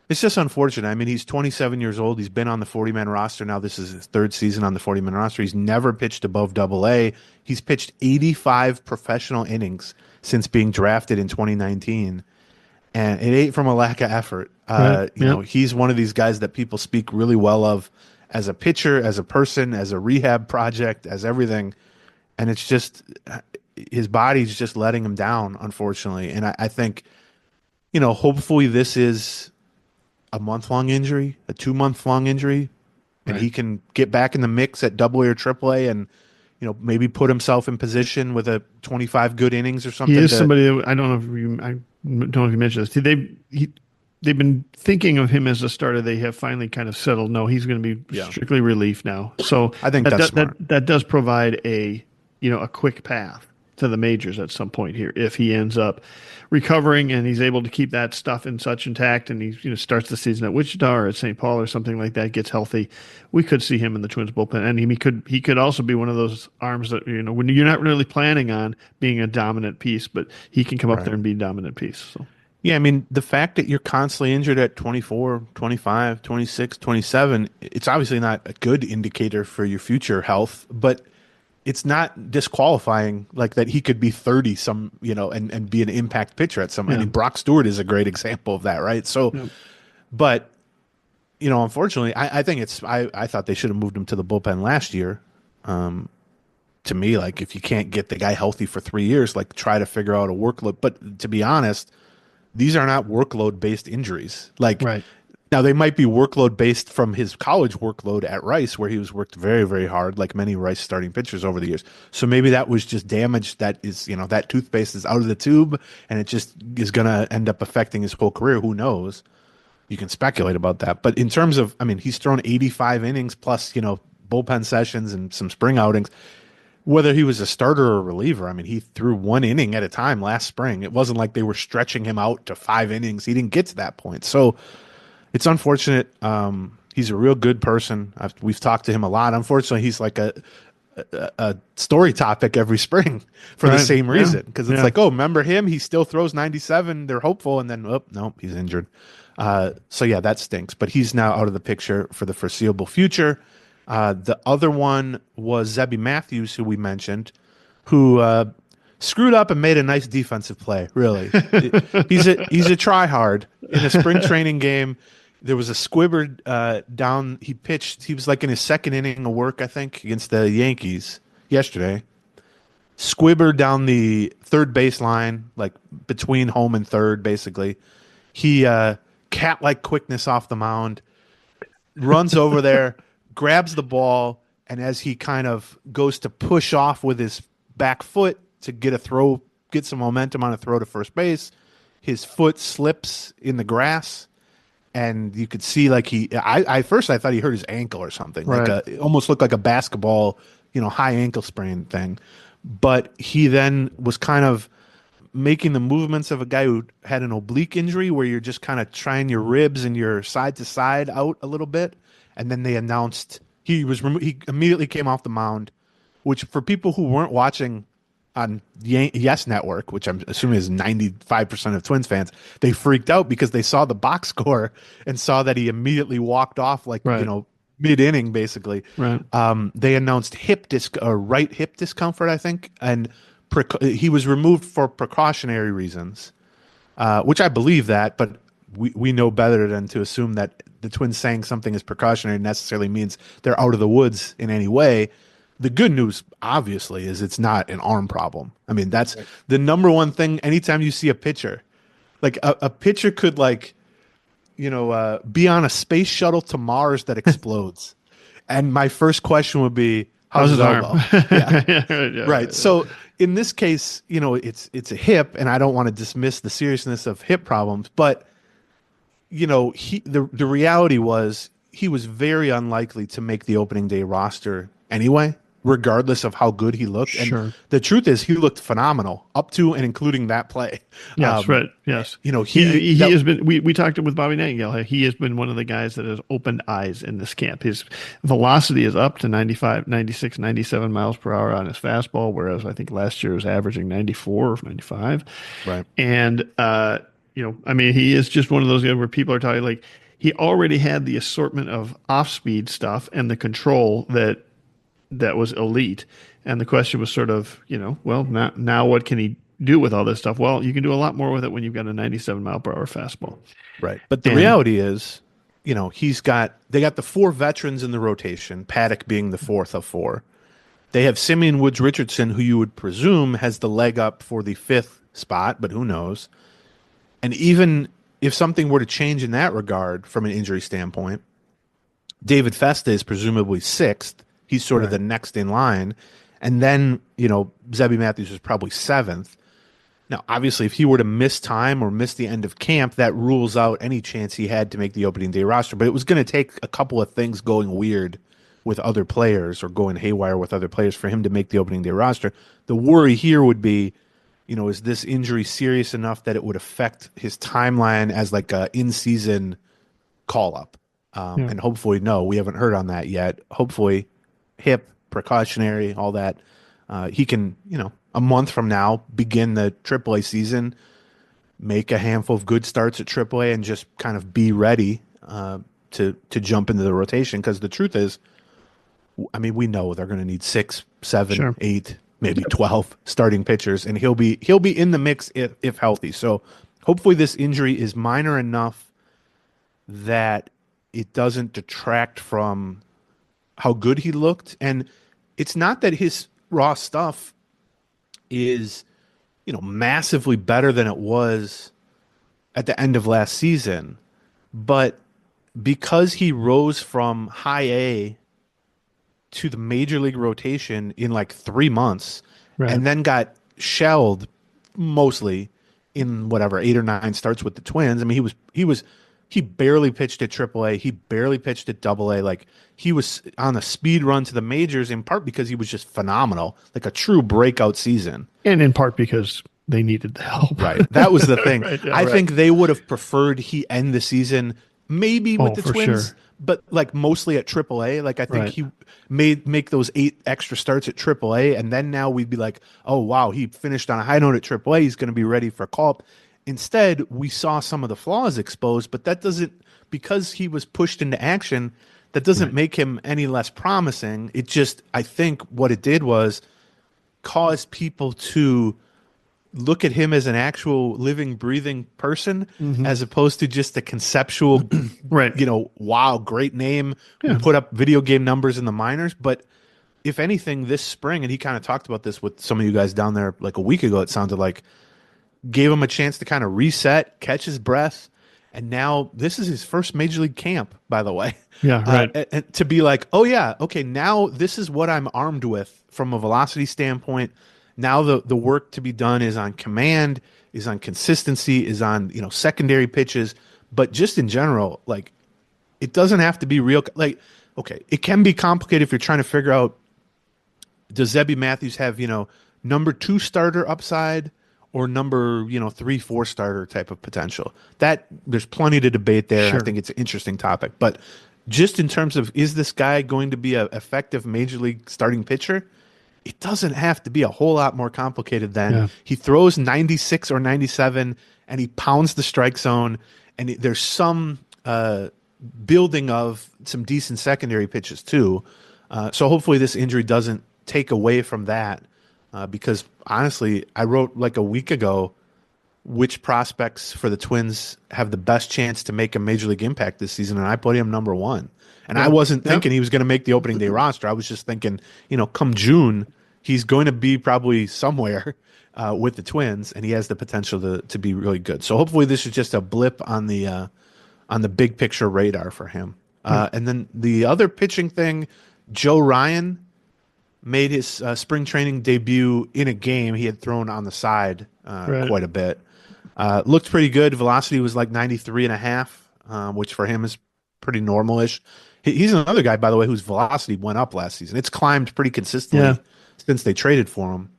Speaker 3: It's just unfortunate. I mean, he's 27 years old. He's been on the 40-man roster. Now this is his 3rd season on the 40-man roster. He's never pitched above AA. He's pitched 85 professional innings since being drafted in 2019. And it ain't from a lack of effort. He's one of these guys that people speak really well of as a pitcher, as a person, as a rehab project, as everything. And it's just his body's just letting him down, unfortunately. And I think, hopefully this is a month-long injury, a 2-month-long injury, and he can get back in the mix at AA or AAA and, maybe put himself in position with a 25 good innings or something.
Speaker 2: He is somebody that, I don't know if you mentioned this. They've been thinking of him as a starter. They have finally kind of settled. No, he's going to be strictly relief now. So
Speaker 3: I think that's smart.
Speaker 2: That does provide a quick path to the majors at some point here if he ends up recovering and he's able to keep that stuff and such intact, and he starts the season at Wichita or at St. Paul or something like that, gets healthy. We could see him in the Twins bullpen, and he could also be one of those arms that when you're not really planning on being a dominant piece, but he can come up there and be a dominant piece. So.
Speaker 3: Yeah, I mean, the fact that you're constantly injured at 24, 25, 26, 27, it's obviously not a good indicator for your future health, but it's not disqualifying like that he could be 30 and be an impact pitcher at some. I mean, Brock Stewart is a great example of that, right? So, but unfortunately, I think I thought they should have moved him to the bullpen last year. To me, like if you can't get the guy healthy for 3 years, like try to figure out a workload. But to be honest, these are not workload based injuries. Now they might be workload based from his college workload at Rice, where he was worked very, very hard, like many Rice starting pitchers over the years. So maybe that was just damage that is, that toothpaste is out of the tube and it just is going to end up affecting his whole career. Who knows? You can speculate about that. But in terms of, he's thrown 85 innings plus, bullpen sessions and some spring outings. Whether he was a starter or a reliever, he threw 1 inning at a time last spring. It wasn't like they were stretching him out to 5 innings. He didn't get to that point. So it's unfortunate. He's a real good person. We've talked to him a lot. Unfortunately, he's like a story topic every spring for the same reason. Because it's like, oh, remember him? He still throws 97. They're hopeful. And then, no, he's injured. So, that stinks. But he's now out of the picture for the foreseeable future. The other one was Zebby Matthews, who we mentioned, who screwed up and made a nice defensive play, really. He's a try-hard. In a spring training game, there was a squibber down. He pitched. He was like in his second inning of work, I think, against the Yankees yesterday. Squibber down the third baseline, like between home and third, basically. He cat-like quickness off the mound, runs over there, grabs the ball, and as he kind of goes to push off with his back foot to get some momentum on a throw to first base, his foot slips in the grass, and you could see like first I thought he hurt his ankle or something. Right. It almost looked like a basketball, high ankle sprain thing. But he then was kind of making the movements of a guy who had an oblique injury where you're just kind of trying your ribs and your side to side out a little bit. And then they announced he immediately came off the mound, which for people who weren't watching on Yes Network, which I'm assuming is 95% of Twins fans, they freaked out because they saw the box score and saw that he immediately walked off mid-inning basically. Right. They announced right hip discomfort, I think, and he was removed for precautionary reasons, which I believe that, but we know better than to assume that the Twins saying something is precautionary necessarily means they're out of the woods in any way. The good news, obviously, is it's not an arm problem. That's the number one thing. Anytime you see a pitcher, like a pitcher could be on a space shuttle to Mars that explodes. And my first question would be, how's his elbow? Yeah. Right. So in this case, it's a hip, and I don't want to dismiss the seriousness of hip problems, but the reality was he was very unlikely to make the opening day roster anyway, regardless of how good he looked.
Speaker 2: Sure.
Speaker 3: And the truth is, he looked phenomenal up to and including that play.
Speaker 2: Yes, right. Yes. He has been, we talked with Bobby Nightingale. He has been one of the guys that has opened eyes in this camp. His velocity is up to 95, 96, 97 miles per hour on his fastball, whereas I think last year was averaging 94 or 95.
Speaker 3: Right.
Speaker 2: And, he is just one of those guys where people are talking like he already had the assortment of off-speed stuff and the control that was elite. And the question was sort of, now what can he do with all this stuff? Well, you can do a lot more with it when you've got a 97 mile per hour fastball.
Speaker 3: Right. But the reality is, they got the 4 veterans in the rotation, Paddock being the 4th of 4. They have Simeon Woods Richardson, who you would presume has the leg up for the 5th spot, but who knows? And even if something were to change in that regard from an injury standpoint, David Festa is presumably 6th. He's sort of the next in line. And then, Zebby Matthews is probably 7th. Now, obviously, if he were to miss time or miss the end of camp, that rules out any chance he had to make the opening day roster. But it was going to take a couple of things going weird with other players or going haywire with other players for him to make the opening day roster. The worry here would be, is this injury serious enough that it would affect his timeline as like a in-season call-up? And hopefully, no, we haven't heard on that yet. Hopefully, hip, precautionary, all that. He can, a month from now, begin the AAA season, make a handful of good starts at AAA, and just kind of be ready to jump into the rotation. Because the truth is, we know they're going to need 6, 7, 8, maybe 12 starting pitchers, and he'll be in the mix if healthy. So hopefully this injury is minor enough that it doesn't detract from how good he looked. And it's not that his raw stuff is, massively better than it was at the end of last season, but because he rose from high A to the major league rotation in like 3 months, and then got shelled mostly in 8 or 9 starts with the Twins. He barely pitched at AAA. He barely pitched at AA. Like, he was on a speed run to the majors, in part because he was just phenomenal, like a true breakout season.
Speaker 2: And in part because they needed the help.
Speaker 3: Right. That was the thing. I think they would have preferred he end the season maybe with the Twins, but like mostly at AAA. Like, I think he make those 8 extra starts at AAA, and then now we'd be like, oh, wow, he finished on a high note at AAA. He's going to be ready for call-up. Instead, we saw some of the flaws exposed, but that doesn't, because he was pushed into action, that doesn't make him any less promising. It just, I think what it did was cause people to look at him as an actual living, breathing person, as opposed to just a conceptual, wow, great name, put up video game numbers in the minors. But if anything, this spring, and he kind of talked about this with some of you guys down there like a week ago, it sounded like, gave him a chance to kind of reset, catch his breath, and now this is his first major league camp, by the way.
Speaker 2: Yeah, right.
Speaker 3: And to be like, oh yeah, okay, now this is what I'm armed with from a velocity standpoint. Now the work to be done is on command, is on consistency, is on secondary pitches, but just in general, like, it doesn't have to be real. Like, okay, it can be complicated if you're trying to figure out, does Zebby Matthews have number 2 starter upside, or number 3, 4 starter type of potential? That there's plenty to debate there. Sure. I think it's an interesting topic. But just in terms of, is this guy going to be an effective major league starting pitcher? It doesn't have to be a whole lot more complicated than he throws 96 or 97 and he pounds the strike zone, and there's some building of some decent secondary pitches too. So hopefully this injury doesn't take away from that. Because honestly, I wrote like a week ago which prospects for the Twins have the best chance to make a major league impact this season, and I put him number 1. And I wasn't thinking he was going to make the opening day roster. I was just thinking, come June, he's going to be probably somewhere with the Twins, and he has the potential to be really good. So hopefully this is just a blip on the on the big picture radar for him. And then the other pitching thing, Joe Ryan made his spring training debut in a game. He had thrown on the side quite a bit. Looked pretty good. Velocity was like 93.5, which for him is pretty normal-ish. He's another guy, by the way, whose velocity went up last season. It's climbed pretty consistently since they traded for him.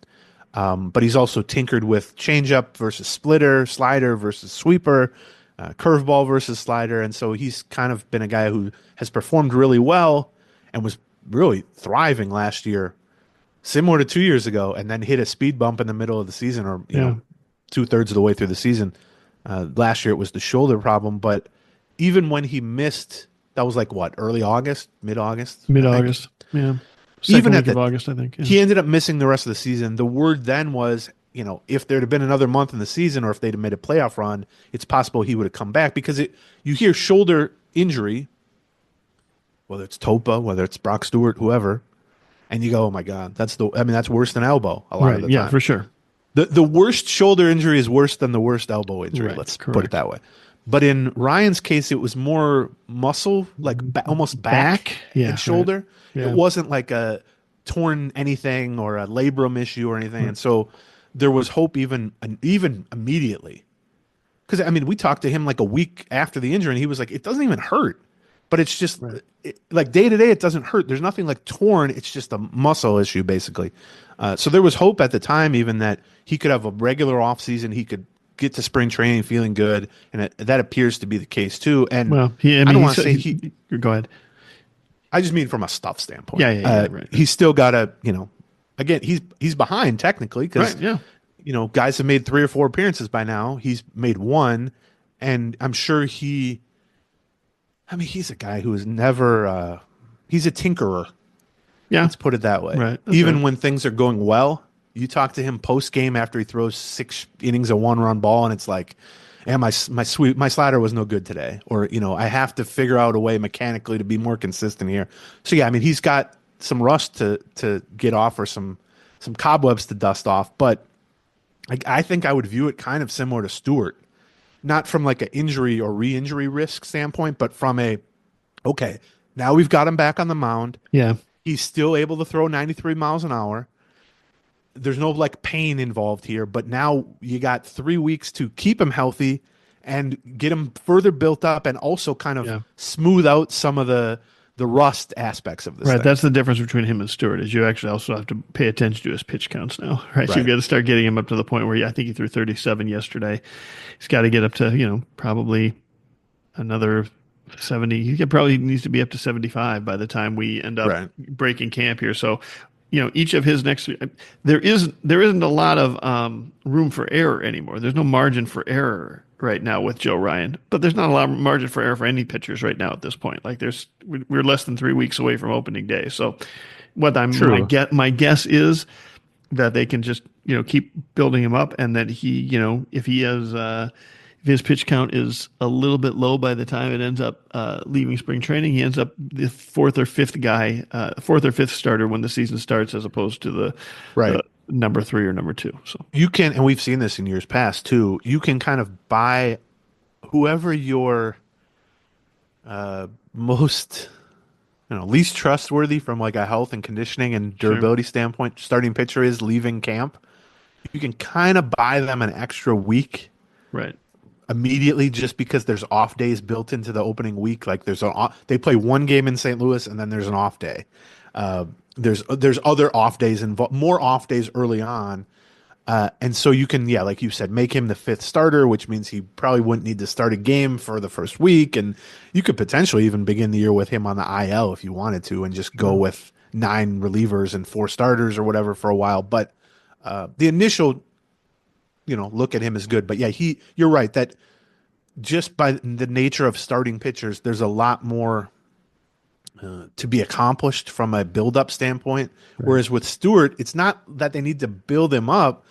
Speaker 3: But he's also tinkered with changeup versus splitter, slider versus sweeper, curveball versus slider. And so he's kind of been a guy who has performed really well and was really thriving last year, similar to 2 years ago, and then hit a speed bump in the middle of the season, or you know, 2/3 of the way through the season. Last year it was the shoulder problem, but even when he missed, that was like what, early August, mid-August?
Speaker 2: Mid-August, yeah. Second week of August, I think. Yeah.
Speaker 3: He ended up missing the rest of the season. The word then was, you know, if there had been another month in the season, or if they'd have made a playoff run, it's possible he would have come back, because you hear shoulder injury, whether it's Topa, whether it's Brock Stewart, whoever, and you go, oh my God, that's worse than elbow a lot of the time.
Speaker 2: Yeah, for sure.
Speaker 3: The worst shoulder injury is worse than the worst elbow injury. Right, let's put it that way. But in Ryan's case, it was more muscle, like almost back and shoulder. Right. Yeah. It wasn't like a torn anything or a labrum issue or anything. And so there was hope even immediately. Because, I mean, we talked to him like a week after the injury, and he was like, it doesn't even hurt. But it's just like day to day, it doesn't hurt. There's nothing like torn. It's just a muscle issue, basically. So there was hope at the time even that he could have a regular offseason. He could get to spring training feeling good. And that appears to be the case, too. And
Speaker 2: I don't want to say go ahead.
Speaker 3: I just mean from a stuff standpoint.
Speaker 2: Right.
Speaker 3: He's still got to, you know, again, he's behind technically because, you know, guys have made 3 or 4 appearances by now. He's made 1. And I'm sure he's a guy who is never, he's a tinkerer. Yeah. Let's put it that way.
Speaker 2: Right.
Speaker 3: Even when things are going well, you talk to him post game after he throws 6 innings of 1-run ball, and it's like, yeah, my slider was no good today, or, you know, I have to figure out a way mechanically to be more consistent here. So yeah, I mean, he's got some rust to get off, or some cobwebs to dust off, but I think I would view it kind of similar to Stewart, not from like an injury or re-injury risk standpoint, but from okay, now we've got him back on the mound.
Speaker 2: Yeah,
Speaker 3: he's still able to throw 93 miles an hour. There's no like pain involved here, but now you got 3 weeks to keep him healthy and get him further built up, and also kind of smooth out some of the rust aspects of this.
Speaker 2: Right,
Speaker 3: thing.
Speaker 2: That's the difference between him and Stewart, is you actually also have to pay attention to his pitch counts now. Right, so you've got to start getting him up to the point where I think he threw 37 yesterday. He's got to get up to, you know, probably another 70. He probably needs to be up to 75 by the time we end up breaking camp here. So, you know, each of his next, there isn't a lot of room for error anymore. There's no margin for error right now with Joe Ryan, but there's not a lot of margin for error for any pitchers right now at this point. Like we're less than 3 weeks away from opening day. So my guess is that they can just, you know, keep building him up, and that he, you know, if his pitch count is a little bit low by the time it ends up leaving spring training, he ends up the 4th or 5th starter when the season starts, as opposed to the number 3 or number 2. So
Speaker 3: you can, and we've seen this in years past too, you can kind of buy whoever your most, you know, least trustworthy from like a health and conditioning and durability standpoint starting pitcher is leaving camp. You can kind of buy them an extra week.
Speaker 2: Right.
Speaker 3: Immediately, just because there's off days built into the opening week. Like they play 1 game in St. Louis, and then there's an off day. There's other off days more off days early on, and so you can, like you said, make him the 5th starter, which means he probably wouldn't need to start a game for the first week, and you could potentially even begin the year with him on the IL if you wanted to, and just go with 9 relievers and 4 starters or whatever for a while. But the initial, you know, look at him is good. But yeah, you're right that just by the nature of starting pitchers, there's a lot more to be accomplished from a build-up standpoint. Right. Whereas with Stewart, it's not that they need to build him up.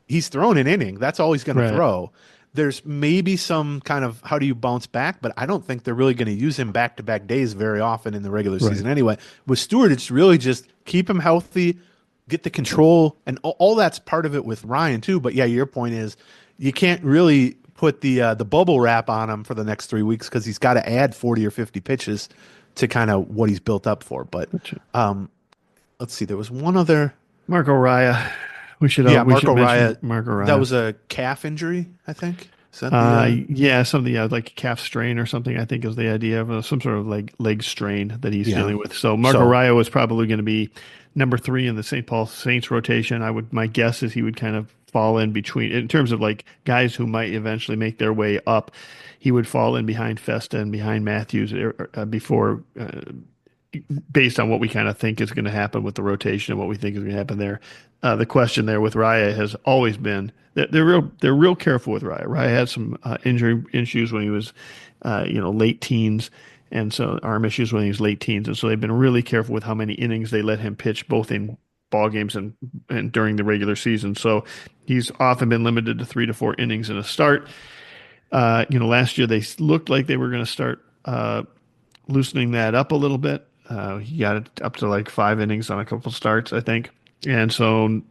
Speaker 3: He's thrown an inning. That's all he's going to throw. There's maybe some kind of how do you bounce back, but I don't think they're really going to use him back-to-back days very often in the regular season anyway. With Stewart, it's really just keep him healthy, get the control, and all that's part of it with Ryan too. But yeah, your point is you can't really put the bubble wrap on him for the next 3 weeks because he's got to add 40 or 50 pitches to kind of what he's built up for. But let's see, there was one other.
Speaker 2: Marco Raya.
Speaker 3: Marco
Speaker 2: mention
Speaker 3: Raya.
Speaker 2: Marco Raya.
Speaker 3: That was a calf injury, I think. Is that
Speaker 2: something like a calf strain or something, I think is the idea of some sort of leg strain that he's dealing with. So Marco Raya was probably going to be number 3 in the St. Paul Saints rotation. My guess is he would kind of fall in between, in terms of like guys who might eventually make their way up. He would fall in behind Festa and behind Matthews before, based on what we kind of think is going to happen with the rotation and what we think is going to happen there. The question there with Raya has always been that they're real careful with Raya. Raya had some injury issues when he was, late teens, and so arm issues when he was late teens, and so they've been really careful with how many innings they let him pitch, both in ball games and during the regular season. So he's often been limited to 3 to 4 innings in a start. Last year they looked like they were going to start loosening that up a little bit. He got it up to like 5 innings on a couple starts, I think. And so,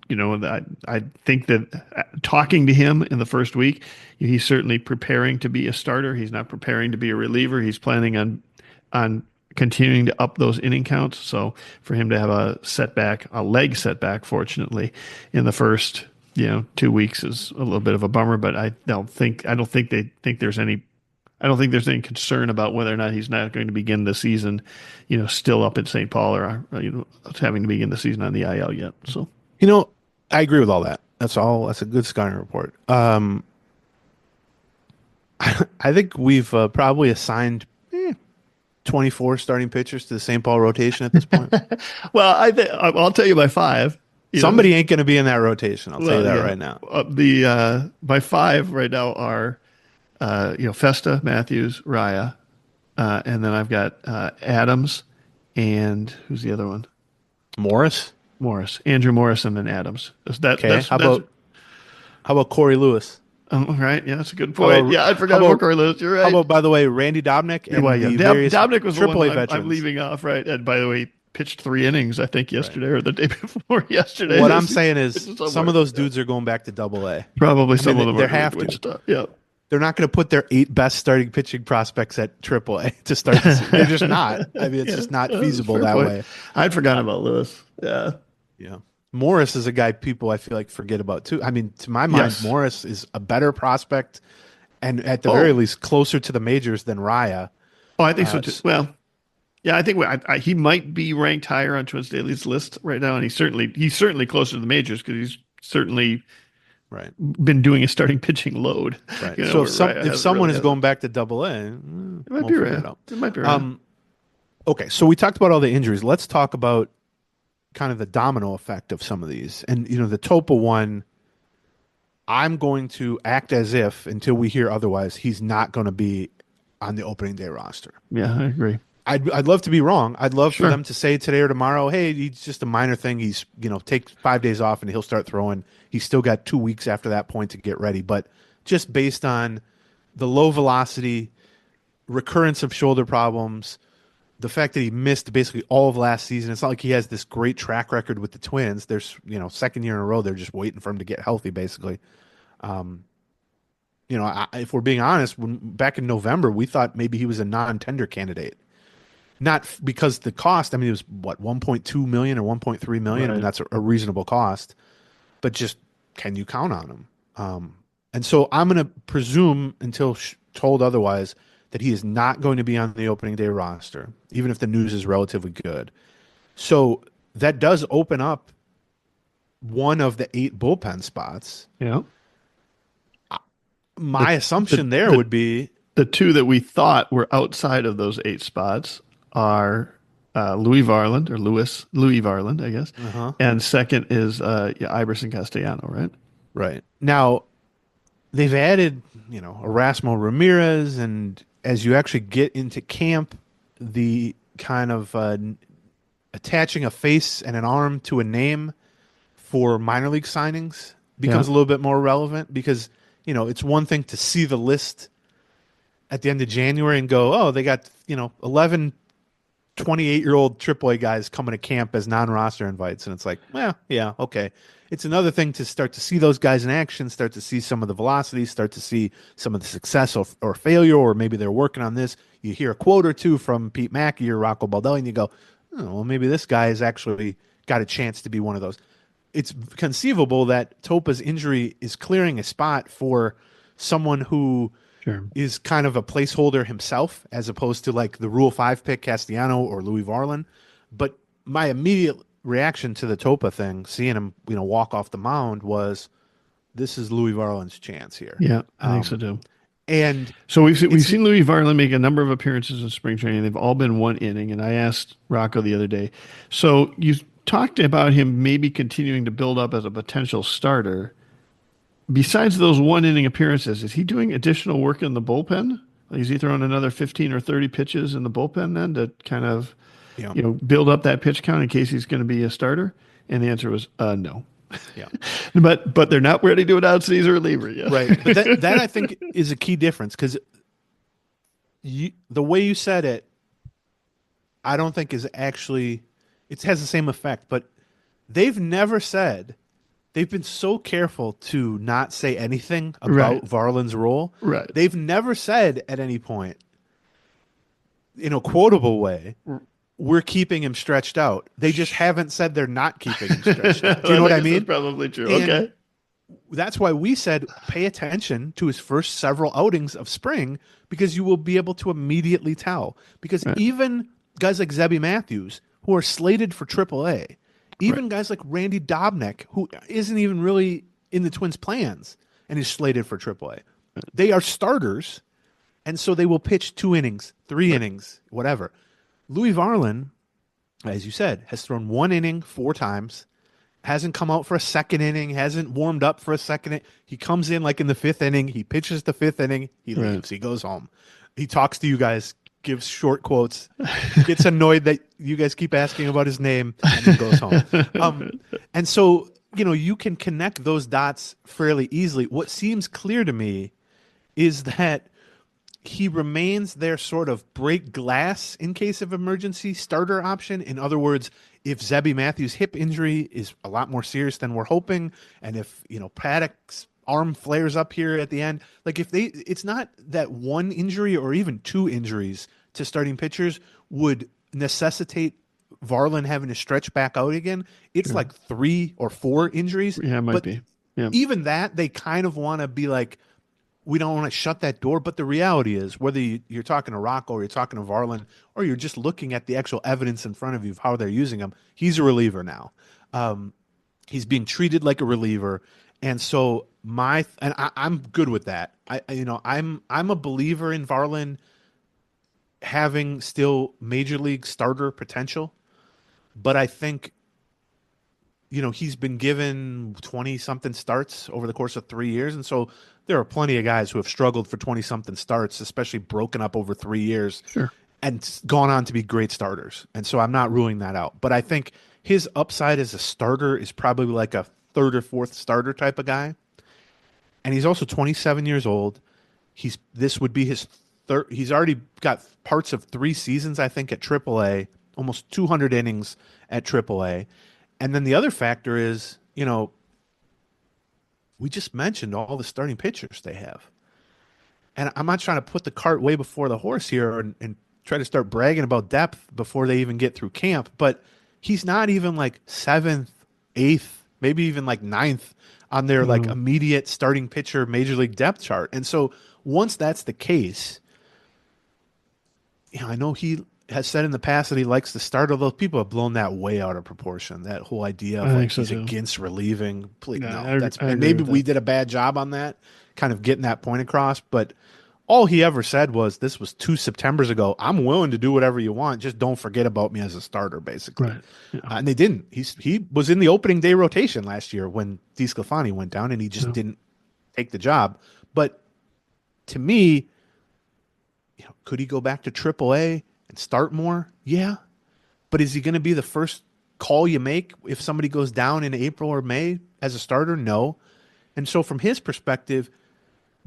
Speaker 2: I think that talking to him in the first week, he's certainly preparing to be a starter. He's not preparing to be a reliever. He's planning on continuing to up those inning counts. So for him to have a leg setback, fortunately, in the first 2 weeks is a little bit of a bummer. But I don't think there's any concern about whether or not he's not going to begin the season, still up at St. Paul or having to begin the season on the IL yet. So,
Speaker 3: I agree with all that. That's a good scouting report. I think we've probably assigned 24 starting pitchers to the St. Paul rotation at this point.
Speaker 2: Well, I'll tell you my 5.
Speaker 3: Somebody ain't going to be in that rotation. I'll tell you that right now.
Speaker 2: My 5 right now are, Festa, Matthews, Raya, and then I've got Adams, and who's the other one?
Speaker 3: Morris,
Speaker 2: Andrew Morris, and then Adams.
Speaker 3: How about Corey Lewis?
Speaker 2: Right, yeah, that's a good point. I forgot about Corey Lewis. You're right.
Speaker 3: How about, by the way, Randy Dobnik and
Speaker 2: Dobnik was the one
Speaker 3: veterans.
Speaker 2: I'm leaving off, right? And by the way, he pitched 3 innings, I think, yesterday or the day before yesterday.
Speaker 3: What I'm saying is some of those dudes are going back to Double-A.
Speaker 2: Probably some of them
Speaker 3: they
Speaker 2: are
Speaker 3: have to.
Speaker 2: Wichita. Yeah.
Speaker 3: They're not going to put their 8 best starting pitching prospects at Triple-A to start the season. They're just not. I mean, it's just not feasible that way.
Speaker 2: I'd forgotten about Lewis. Yeah.
Speaker 3: Yeah. Morris is a guy people I feel like forget about too. I mean, to my mind, Morris is a better prospect and at the very least closer to the majors than Raya.
Speaker 2: Oh, I think so too. Well, yeah, I think he might be ranked higher on Twins Daily's list right now, and he's certainly closer to the majors because he's certainly been doing a starting pitching load.
Speaker 3: Right. So if someone is going back to Double-A,
Speaker 2: it might be right. It might be right.
Speaker 3: Okay, so we talked about all the injuries. Let's talk about kind of the domino effect of some of these. And, the Topa one, I'm going to act as if, until we hear otherwise, he's not going to be on the opening day roster.
Speaker 2: Yeah, I agree.
Speaker 3: I'd love to be wrong. I'd love for them to say today or tomorrow, hey, he's just a minor thing. He's, take 5 days off and he'll start throwing. He's still got 2 weeks after that point to get ready. But just based on the low velocity, recurrence of shoulder problems, the fact that he missed basically all of last season, it's not like he has this great track record with the Twins. There's, second year in a row, they're just waiting for him to get healthy, basically. If we're being honest, back in November, we thought maybe he was a non-tender candidate. Not because the cost, I mean, it was, 1.2 million or 1.3 million? Right. I mean, that's a reasonable cost. But just, can you count on him? And so I'm going to presume, until told otherwise, that he is not going to be on the opening day roster, even if the news is relatively good. So that does open up one of the 8 bullpen spots.
Speaker 2: Yeah.
Speaker 3: My assumption would be
Speaker 2: the 2 that we thought were outside of those 8 spots are Louie Varland, or Louie Varland, I guess. Uh-huh. And second is Eiberson Castellano, right?
Speaker 3: Right. Now, they've added, Erasmo Ramirez, and as you actually get into camp, the kind of attaching a face and an arm to a name for minor league signings becomes a little bit more relevant because, it's one thing to see the list at the end of January and go, oh, they got, 11 28-year-old AAA guys coming to camp as non-roster invites, and it's like, well, yeah, okay. It's another thing to start to see those guys in action, start to see some of the velocity, start to see some of the success or failure, or maybe they're working on this. You hear a quote or two from Pete Mackey or Rocco Baldelli, and you go, oh, well, maybe this guy has actually got a chance to be one of those. It's conceivable that Topa's injury is clearing a spot for someone who is kind of a placeholder himself, as opposed to like the Rule 5 pick Castellano or Louie Varland. But my immediate reaction to the Topa thing, seeing him, walk off the mound, was this is Louie Varland's chance here.
Speaker 2: Yeah, I think so too.
Speaker 3: And
Speaker 2: so we've seen Louie Varland make a number of appearances in spring training. They've all been one inning. And I asked Rocco the other day, so you talked about him maybe continuing to build up as a potential starter. Besides those one inning appearances, is he doing additional work in the bullpen? Is he throwing another 15 or 30 pitches in the bullpen then to kind of build up that pitch count in case he's going to be a starter? And the answer was no.
Speaker 3: Yeah,
Speaker 2: but they're not ready to announce that he's a reliever yet.
Speaker 3: Right. But that I think is a key difference, because the way you said it, I don't think is actually, it has the same effect. But they've never said, they've been so careful to not say anything about Varland's role.
Speaker 2: Right.
Speaker 3: They've never said at any point, in a quotable way, we're keeping him stretched out. They just haven't said they're not keeping him stretched out. Do you know what I mean?
Speaker 2: That's probably true.
Speaker 3: And
Speaker 2: okay.
Speaker 3: That's why we said pay attention to his first several outings of spring, because you will be able to immediately tell. Because even guys like Zebby Matthews, who are slated for AAA, even guys like Randy Dobnak, who isn't even really in the Twins' plans and is slated for AAA, they are starters, and so they will pitch 2 innings, 3 innings, whatever. Louie Varland, as you said, has thrown 1 inning 4 times, hasn't come out for a second inning, hasn't warmed up for a second inning. He comes in like in the 5th inning, he pitches the 5th inning, he leaves, he goes home. He talks to you guys, gives short quotes, gets annoyed that you guys keep asking about his name, and then goes home. And so, you can connect those dots fairly easily. What seems clear to me is that he remains their sort of break glass in case of emergency starter option. In other words, if Zebby Matthews' hip injury is a lot more serious than we're hoping, and if, Paddock's arm flares up here at the end, like it's not that 1 injury or even 2 injuries to starting pitchers would necessitate Varland having to stretch back out again. It's like 3 or 4 injuries.
Speaker 2: Yeah, it might be. Yeah.
Speaker 3: Even that, they kind of want to be like, we don't want to shut that door. But the reality is, whether you're talking to Rocco or you're talking to Varland, or you're just looking at the actual evidence in front of you of how they're using him, he's a reliever now. He's being treated like a reliever. And so I'm good with that. I'm a believer in Varland having still major league starter potential, but I think, he's been given 20 something starts over the course of 3 years. And so there are plenty of guys who have struggled for 20 something starts, especially broken up over 3 years and gone on to be great starters. And so I'm not ruling that out, but I think his upside as a starter is probably like a 3rd or 4th starter type of guy. And he's also 27 years old. This would be his third. He's already got parts of 3 seasons, I think, at AAA, almost 200 innings at AAA. And then the other factor is, we just mentioned all the starting pitchers they have. And I'm not trying to put the cart way before the horse here and try to start bragging about depth before they even get through camp, but he's not even like 7th, 8th, maybe even like 9th on their like immediate starting pitcher major league depth chart. And so once that's the case, I know he has said in the past that he likes to start, although people have blown that way out of proportion. That whole idea of like he's against relieving. Please, maybe we did a bad job on that, kind of getting that point across. But all he ever said was, this was 2 Septembers ago, I'm willing to do whatever you want, just don't forget about me as a starter, basically. Right. Yeah. And they didn't. He was in the opening day rotation last year when DeSclafani went down, and he just didn't take the job. But to me, could he go back to AAA and start more? Yeah. But is he going to be the first call you make if somebody goes down in April or May as a starter? No. And so from his perspective,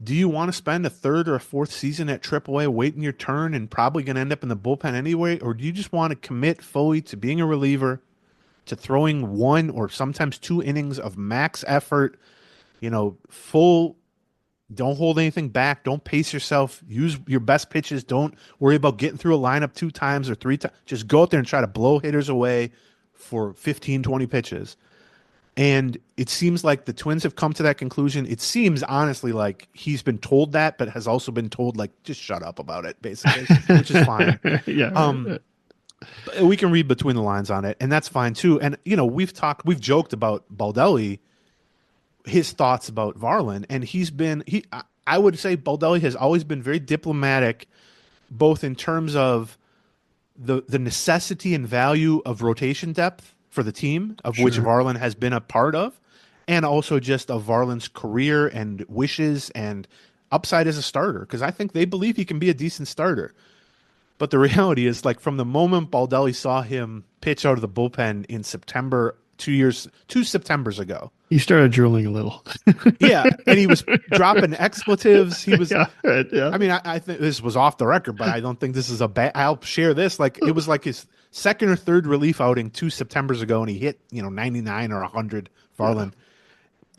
Speaker 3: do you want to spend a third or a fourth season at AAA waiting your turn and probably going to end up in the bullpen anyway? Or do you just want to commit fully to being a reliever, to throwing 1 or sometimes 2 innings of max effort, full, don't hold anything back, don't pace yourself, use your best pitches, don't worry about getting through a lineup 2 times or 3 times, just go out there and try to blow hitters away for 15, 20 pitches. And it seems like the Twins have come to that conclusion. It seems honestly like he's been told that, but has also been told like, just shut up about it, basically, which is fine.
Speaker 2: Yeah.
Speaker 3: We can read between the lines on it, and that's fine too. And we've joked about Baldelli, his thoughts about Varland, and I would say Baldelli has always been very diplomatic, both in terms of the necessity and value of rotation depth for the team, of which Varland has been a part of, and also just of Varland's career and wishes and upside as a starter, because I think they believe he can be a decent starter. But the reality is, like, from the moment Baldelli saw him pitch out of the bullpen in September, 2 Septembers ago,
Speaker 2: he started drooling a little.
Speaker 3: yeah, and he was dropping expletives. He was,
Speaker 2: yeah.
Speaker 3: I mean, I think this was off the record, but I don't think this is a bad. I'll share this. Like, it was like his second or third relief outing 2 Septembers ago, and he hit 99 or 100 Varland,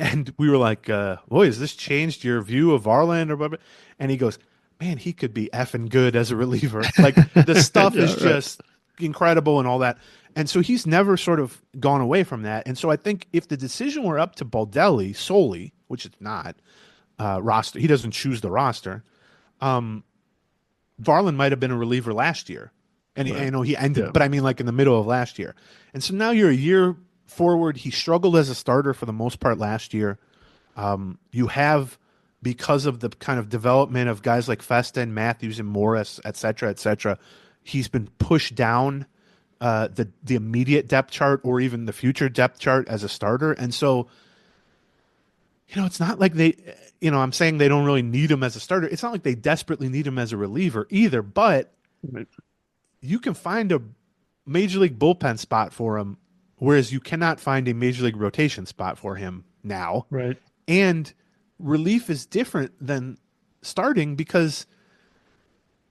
Speaker 3: and we were like, "Boy, has this changed your view of Varland?" Or whatever? And he goes, "Man, he could be effing good as a reliever. Like, the stuff is just incredible and all that." And so he's never sort of gone away from that. And so I think if the decision were up to Baldelli solely, which it's not, roster, he doesn't choose the roster. Varland might have been a reliever last year, and I know he ended, but I mean, like, in the middle of last year. And so now you're a year forward. He struggled as a starter for the most part last year. You have, because of the kind of development of guys like Festa and Matthews and Morris, et cetera, he's been pushed down the immediate depth chart or even the future depth chart as a starter. And so, it's not like they, I'm saying they don't really need him as a starter. It's not like they desperately need him as a reliever either, but you can find a major league bullpen spot for him, whereas you cannot find a major league rotation spot for him now.
Speaker 2: Right.
Speaker 3: And relief is different than starting because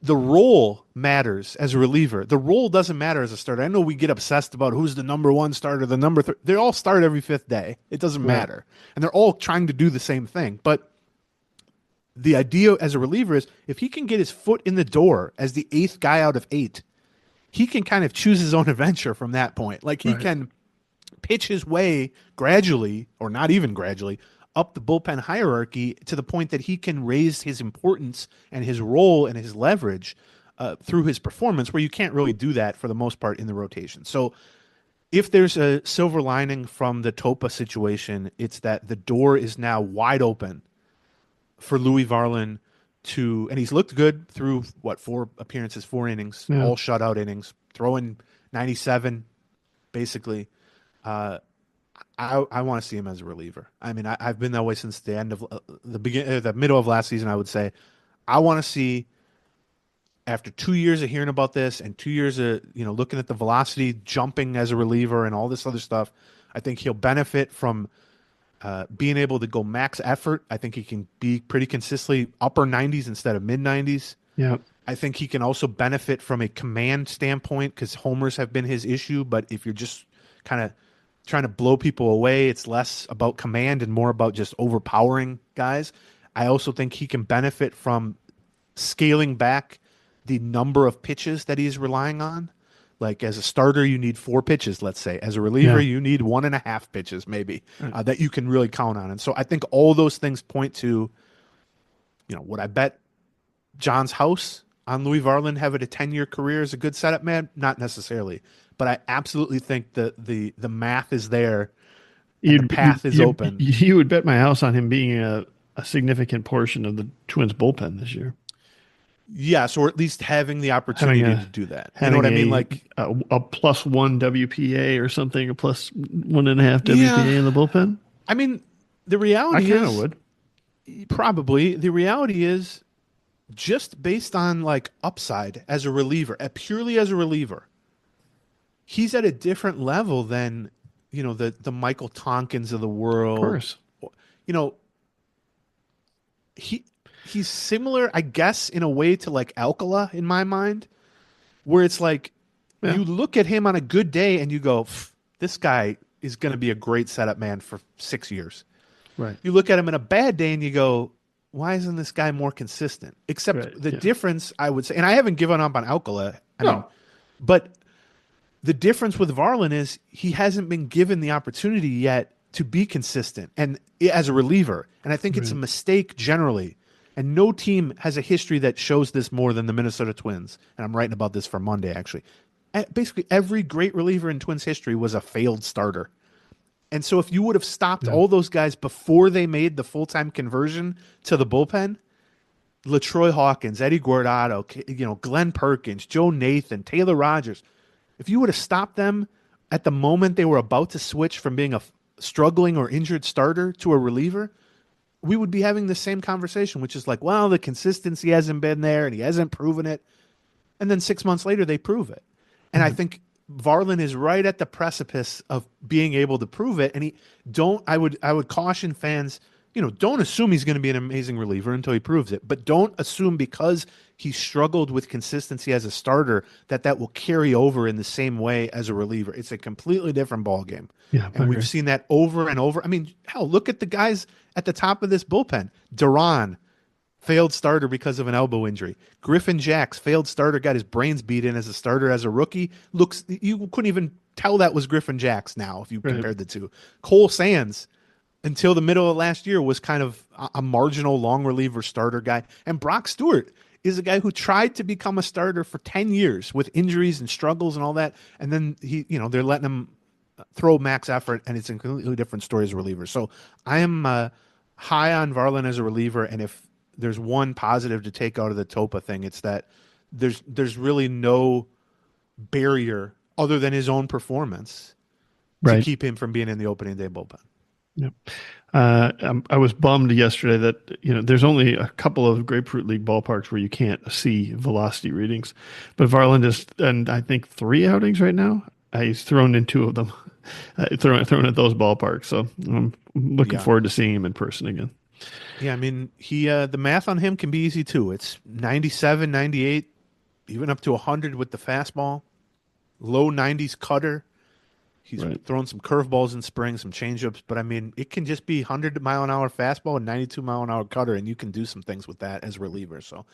Speaker 3: the role matters as a reliever. The role doesn't matter as a starter. I know we get obsessed about who's the number 1 starter, the number 3. They all start every 5th day. It doesn't matter. And they're all trying to do the same thing. But the idea as a reliever is if he can get his foot in the door as the 8th guy out of 8, he can kind of choose his own adventure from that point. Like, he can pitch his way gradually, or not even gradually, up the bullpen hierarchy to the point that he can raise his importance and his role and his leverage through his performance, where you can't really do that for the most part in the rotation. So if there's a silver lining from the Topa situation, it's that the door is now wide open for Louie Varland and he's looked good through 4 appearances, 4 innings, all shutout innings, throwing 97 basically. I want to see him as a reliever. I mean, I've been that way since the end of the middle of last season. I would say, I want to see, after 2 years of hearing about this and 2 years of looking at the velocity jumping as a reliever and all this other stuff, I think he'll benefit from being able to go max effort. I think he can be pretty consistently upper 90s instead of mid 90s.
Speaker 2: Yeah.
Speaker 3: I think he can also benefit from a command standpoint because homers have been his issue. But if you're just kind of trying to blow people away, it's less about command and more about just overpowering guys. I also think he can benefit from scaling back the number of pitches that he's relying on. Like, as a starter, you need 4 pitches, let's say. As a reliever, you need 1.5 pitches, maybe, that you can really count on. And so I think all those things point to, would I bet John's house on Louie Varland having a 10-year career as a good setup man? Not necessarily. But I absolutely think that the math is there and the path is open.
Speaker 2: You would bet my house on him being a significant portion of the Twins bullpen this year.
Speaker 3: Yes, or at least having the opportunity to do that. You know what I mean? Like
Speaker 2: a +1 WPA or something, a +1.5 WPA in the bullpen.
Speaker 3: I mean, the reality
Speaker 2: I kind of would.
Speaker 3: Probably. The reality is, just based on like upside as a reliever, purely as a reliever, he's at a different level than, the Michael Tonkins of the world.
Speaker 2: Of course.
Speaker 3: he's similar, I guess, in a way to like Alcala in my mind, where it's like
Speaker 2: Yeah.
Speaker 3: you look at him on a good day and you go, this guy is going to be a great setup man for 6 years.
Speaker 2: Right.
Speaker 3: You look at him in a bad day and you go, why isn't this guy more consistent? Except
Speaker 2: Right,
Speaker 3: the
Speaker 2: yeah.
Speaker 3: difference, I would say, and I haven't given up on Alcala. I mean,
Speaker 2: No.
Speaker 3: but the difference with Varland is he hasn't been given the opportunity yet to be consistent and as a reliever. And I think it's a
Speaker 2: Right.
Speaker 3: mistake generally. And no team has a history that shows this more than the Minnesota Twins. And I'm writing about this for Monday, actually. Basically, every great reliever in Twins history was a failed starter. And so if you would have stopped all those guys before they made the full-time conversion to the bullpen, LaTroy Hawkins, Eddie Guardado, Glenn Perkins, Joe Nathan, Taylor Rogers, if you would have stopped them at the moment they were about to switch from being a struggling or injured starter to a reliever, we would be having the same conversation, which is like, well, the consistency hasn't been there and he hasn't proven it. And then 6 months later, they prove it. And I think Varland is right at the precipice of being able to prove it. And I would caution fans, don't assume he's going to be an amazing reliever until he proves it. But don't assume because he struggled with consistency as a starter that will carry over in the same way as a reliever. It's a completely different ballgame.
Speaker 2: Yeah,
Speaker 3: and
Speaker 2: I
Speaker 3: we've
Speaker 2: agree.
Speaker 3: seen that over and over. I mean, hell, look at the guys at the top of this bullpen. Duran, failed starter because of an elbow injury. Griffin Jacks, failed starter, got his brains beat in as a starter as a rookie. You couldn't even tell that was Griffin Jacks now if you compared the two. Cole Sands, until the middle of last year, was kind of a marginal long reliever starter guy. And Brock Stewart is a guy who tried to become a starter for 10 years with injuries and struggles and all that. And then they're letting him throw max effort, and it's a completely different story as a reliever. So I am high on Varland as a reliever, and if there's one positive to take out of the Topa thing, it's that there's really no barrier other than his own performance to keep him from being in the opening day bullpen.
Speaker 2: Yep. I was bummed yesterday that there's only a couple of Grapefruit League ballparks where you can't see velocity readings, but Varland is, and I think 3 outings right now. He's thrown in 2 of them, thrown at those ballparks. So I'm looking forward to seeing him in person again.
Speaker 3: Yeah, I mean, the math on him can be easy too. It's 97, 98, even up to 100 with the fastball, low 90s cutter. He's thrown some curveballs in spring, some changeups, but I mean, it can just be 100-mile-an-hour fastball and 92-mile-an-hour cutter, and you can do some things with that as reliever. So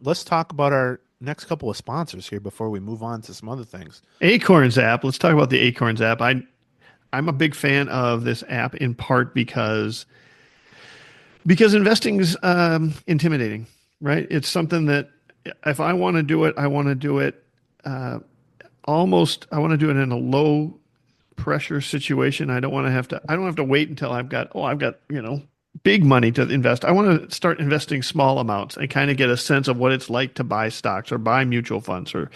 Speaker 3: let's talk about our next couple of sponsors here before we move on to some other things.
Speaker 2: Acorns app. Let's talk about the Acorns app. I'm a big fan of this app in part because investing is intimidating, right? It's something that if I want to do it, I want to do it I want to do it in a low pressure situation. I don't have to wait until I've got big money to invest. I want to start investing small amounts and kind of get a sense of what it's like to buy stocks or buy mutual funds or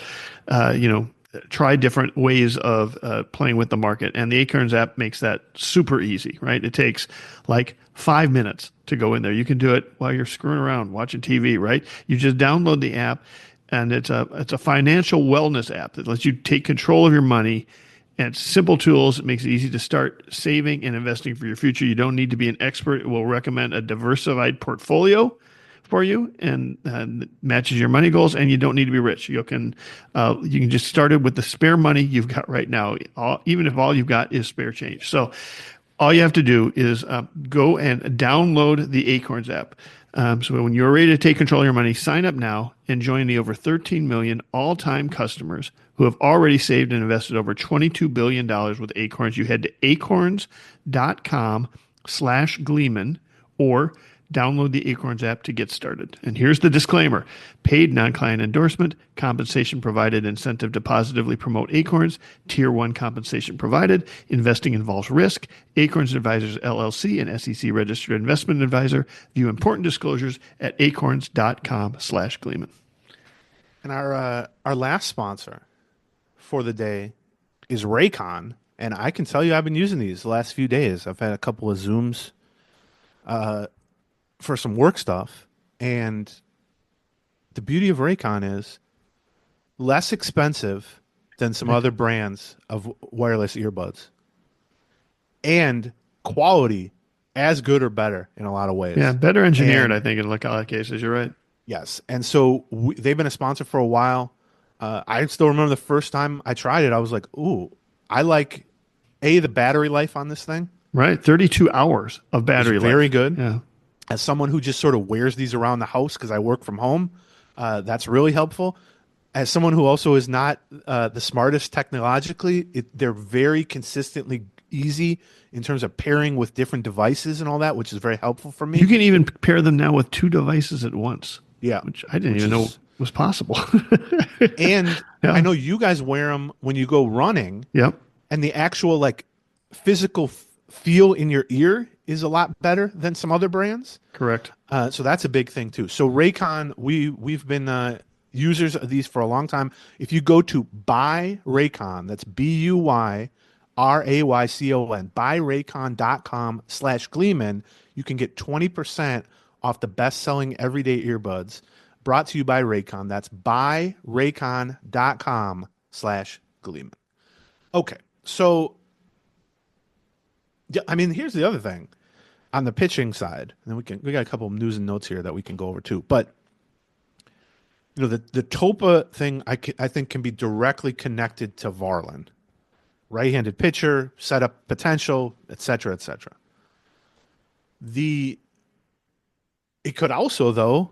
Speaker 2: try different ways of playing with the market. And the Acorns app makes that super easy, right? It takes like 5 minutes to go in there. You can do it while you're screwing around watching TV, right? You just download the app, and it's a financial wellness app that lets you take control of your money. And it's simple tools. It makes it easy to start saving and investing for your future. You don't need to be an expert. It will recommend a diversified portfolio for you and matches your money goals. And you don't need to be rich. You can just start it with the spare money you've got right now, even if all you've got is spare change. So all you have to do is go and download the Acorns app. So when you're ready to take control of your money, sign up now and join the over 13 million all-time customers who have already saved and invested over $22 billion with Acorns. You head to acorns.com/Gleeman or download the Acorns app to get started. And here's the disclaimer. Paid non-client endorsement, compensation provided, incentive to positively promote Acorns, Tier 1 compensation provided, investing involves risk, Acorns Advisors LLC, an SEC registered investment advisor. View important disclosures at acorns.com/Gleeman.
Speaker 3: And our last sponsor for the day is Raycon. And I can tell you I've been using these the last few days. I've had a couple of Zooms for some work stuff. And the beauty of Raycon is less expensive than some other brands of wireless earbuds. And quality as good or better in a lot of ways.
Speaker 2: Yeah, better engineered,
Speaker 3: And
Speaker 2: I think, in a lot of cases. You're right.
Speaker 3: yes, and so they've been a sponsor for a while. I still remember the first time I tried it. I was like, "Ooh, I like the battery life on this thing
Speaker 2: Right. 32 hours of
Speaker 3: is
Speaker 2: battery life.
Speaker 3: very good."
Speaker 2: Yeah.
Speaker 3: As someone who just sort of wears these around the house because I work from home, that's really helpful. As someone who also is not the smartest technologically, they're very consistently easy in terms of pairing with different devices and all that, which is very helpful for me.
Speaker 2: You can even pair them now with 2 devices at once.
Speaker 3: Yeah,
Speaker 2: Which I didn't even know was possible.
Speaker 3: And
Speaker 2: Yeah.
Speaker 3: I know you guys wear them when you go running,
Speaker 2: Yep.
Speaker 3: and the actual like physical feel in your ear is a lot better than some other brands.
Speaker 2: Correct.
Speaker 3: So that's a big thing too. So Raycon, we've been users of these for a long time. If you go to Buy Raycon, that's BuyRaycon, buyraycon.com/Gleeman, you can get 20% off the best-selling everyday earbuds. Brought to you by Raycon. That's buyraycon.com/Gleeman. Okay, so yeah, I mean, here's the other thing on the pitching side, and then we got a couple of news and notes here that we can go over too. But you know, the Topa thing I think can be directly connected to Varland, right-handed pitcher, setup potential, et cetera, et cetera. It could also though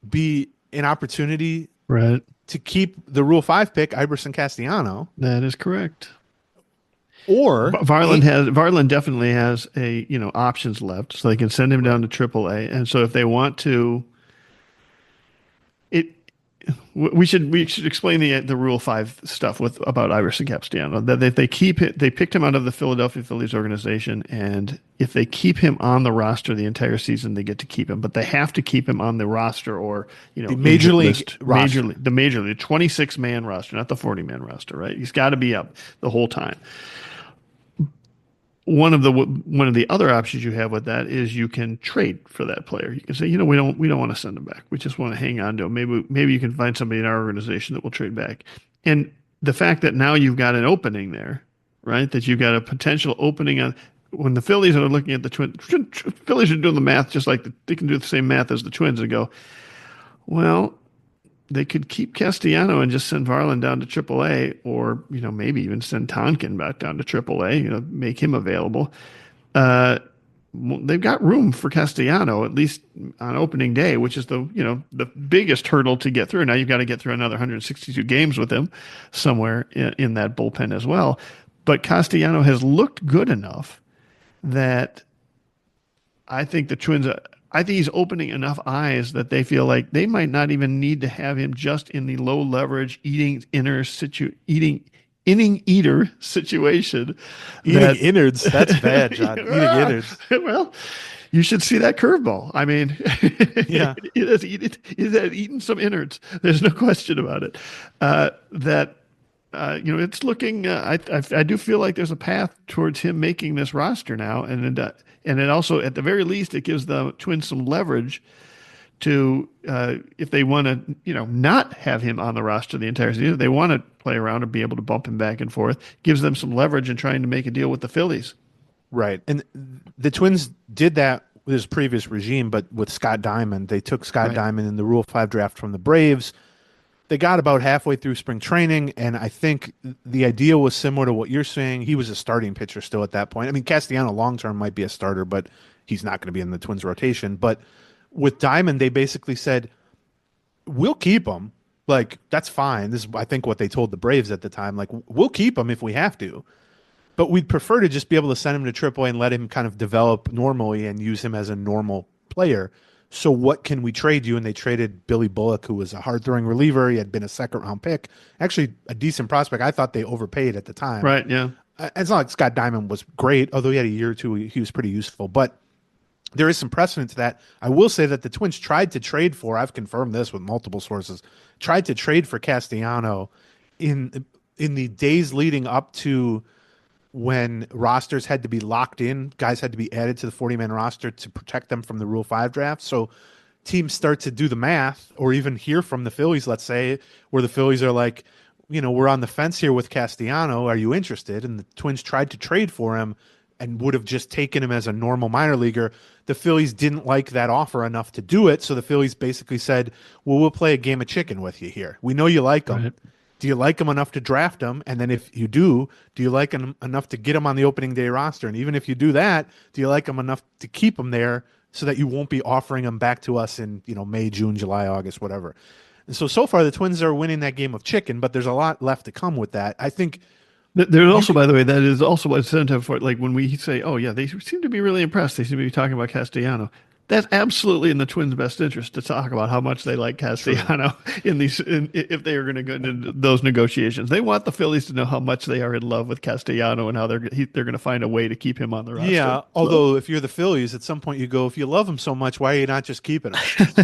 Speaker 3: be an opportunity
Speaker 2: Right.
Speaker 3: to keep the Rule 5 pick, Eiberson Castellano.
Speaker 2: That is correct.
Speaker 3: Or
Speaker 2: Varland definitely has options left, so they can send him down to AAA. And so if they want to, we should explain the Rule 5 stuff about Eiberson Castellano. That if they picked him out of the Philadelphia Phillies organization, and if they keep him on the roster the entire season, they get to keep him. But they have to keep him on the roster, or
Speaker 3: the major league roster.
Speaker 2: the 26-man roster, not the 40-man roster. Right? He's got to be up the whole time. One of the other options you have with that is you can trade for that player. You can say, we don't want to send him back. We just want to hang on to him. Maybe you can find somebody in our organization that will trade back. And the fact that now you've got an opening there, right? That you've got a potential opening on when the Phillies are looking at the Twins. Phillies are doing the math just like they can do the same math as the Twins and go, well, they could keep Castellano and just send Varland down to AAA, or maybe even send Tonkin back down to AAA. Make him available. They've got room for Castellano at least on opening day, which is the biggest hurdle to get through. Now you've got to get through another 162 games with him somewhere in that bullpen as well. But Castellano has looked good enough that I think the Twins. I think he's opening enough eyes that they feel like they might not even need to have him just in the low leverage inning eater situation.
Speaker 3: Eating innards, that's bad, John. Eating innards.
Speaker 2: Well, you should see that curveball. I mean,
Speaker 3: yeah,
Speaker 2: it is eating some innards. There's no question about it. It's looking. I do feel like there's a path towards him making this roster now, and it also, at the very least, it gives the Twins some leverage to if they want to, not have him on the roster the entire season. If they want to play around and be able to bump him back and forth, gives them some leverage in trying to make a deal with the Phillies.
Speaker 3: Right, and the Twins did that with his previous regime, but with Scott Diamond, they took Scott Diamond in the Rule 5 draft from the Braves. They got about halfway through spring training, and I think the idea was similar to what you're saying. He was a starting pitcher still at that point. I mean, Castellano long-term might be a starter, but he's not going to be in the Twins rotation. But with Diamond, they basically said, we'll keep him. Like, that's fine. This is, I think, what they told the Braves at the time. Like, we'll keep him if we have to. But we'd prefer to just be able to send him to AAA and let him kind of develop normally and use him as a normal player. So what can we trade you? And they traded Billy Bullock, who was a hard-throwing reliever. He had been a second-round pick. Actually, a decent prospect. I thought they overpaid at the time.
Speaker 2: Right, yeah.
Speaker 3: It's not like Scott Diamond was great, although he had a year or two. He was pretty useful. But there is some precedent to that. I will say that the Twins tried to trade for, I've confirmed this with multiple sources, tried to trade for Castellano in the days leading up to when rosters had to be locked in, guys had to be added to the 40-man roster to protect them from the Rule 5 draft. So teams start to do the math, or even hear from the Phillies, let's say, where the Phillies are like, we're on the fence here with Castellano. Are you interested? And the Twins tried to trade for him and would have just taken him as a normal minor leaguer. The Phillies didn't like that offer enough to do it, so the Phillies basically said, well, we'll play a game of chicken with you here. We know you like him. Right. Do you like him enough to draft him? And then if you do you like him enough to get him on the opening day roster? And even if you do that, do you like him enough to keep him there so that you won't be offering him back to us in May, June, July, August, whatever? And so far the Twins are winning that game of chicken, but there's a lot left to come with that. I think
Speaker 2: there's also, by the way, that is also incentive for, like, when we say, oh yeah, they seem to be really impressed. They seem to be talking about Castellano. That's absolutely in the Twins' best interest to talk about how much they like Castellano if they are going to go into those negotiations. They want the Phillies to know how much they are in love with Castellano and how they're going to find a way to keep him on the roster.
Speaker 3: Yeah, although if you're the Phillies, at some point you go, if you love him so much, why are you not just keeping him?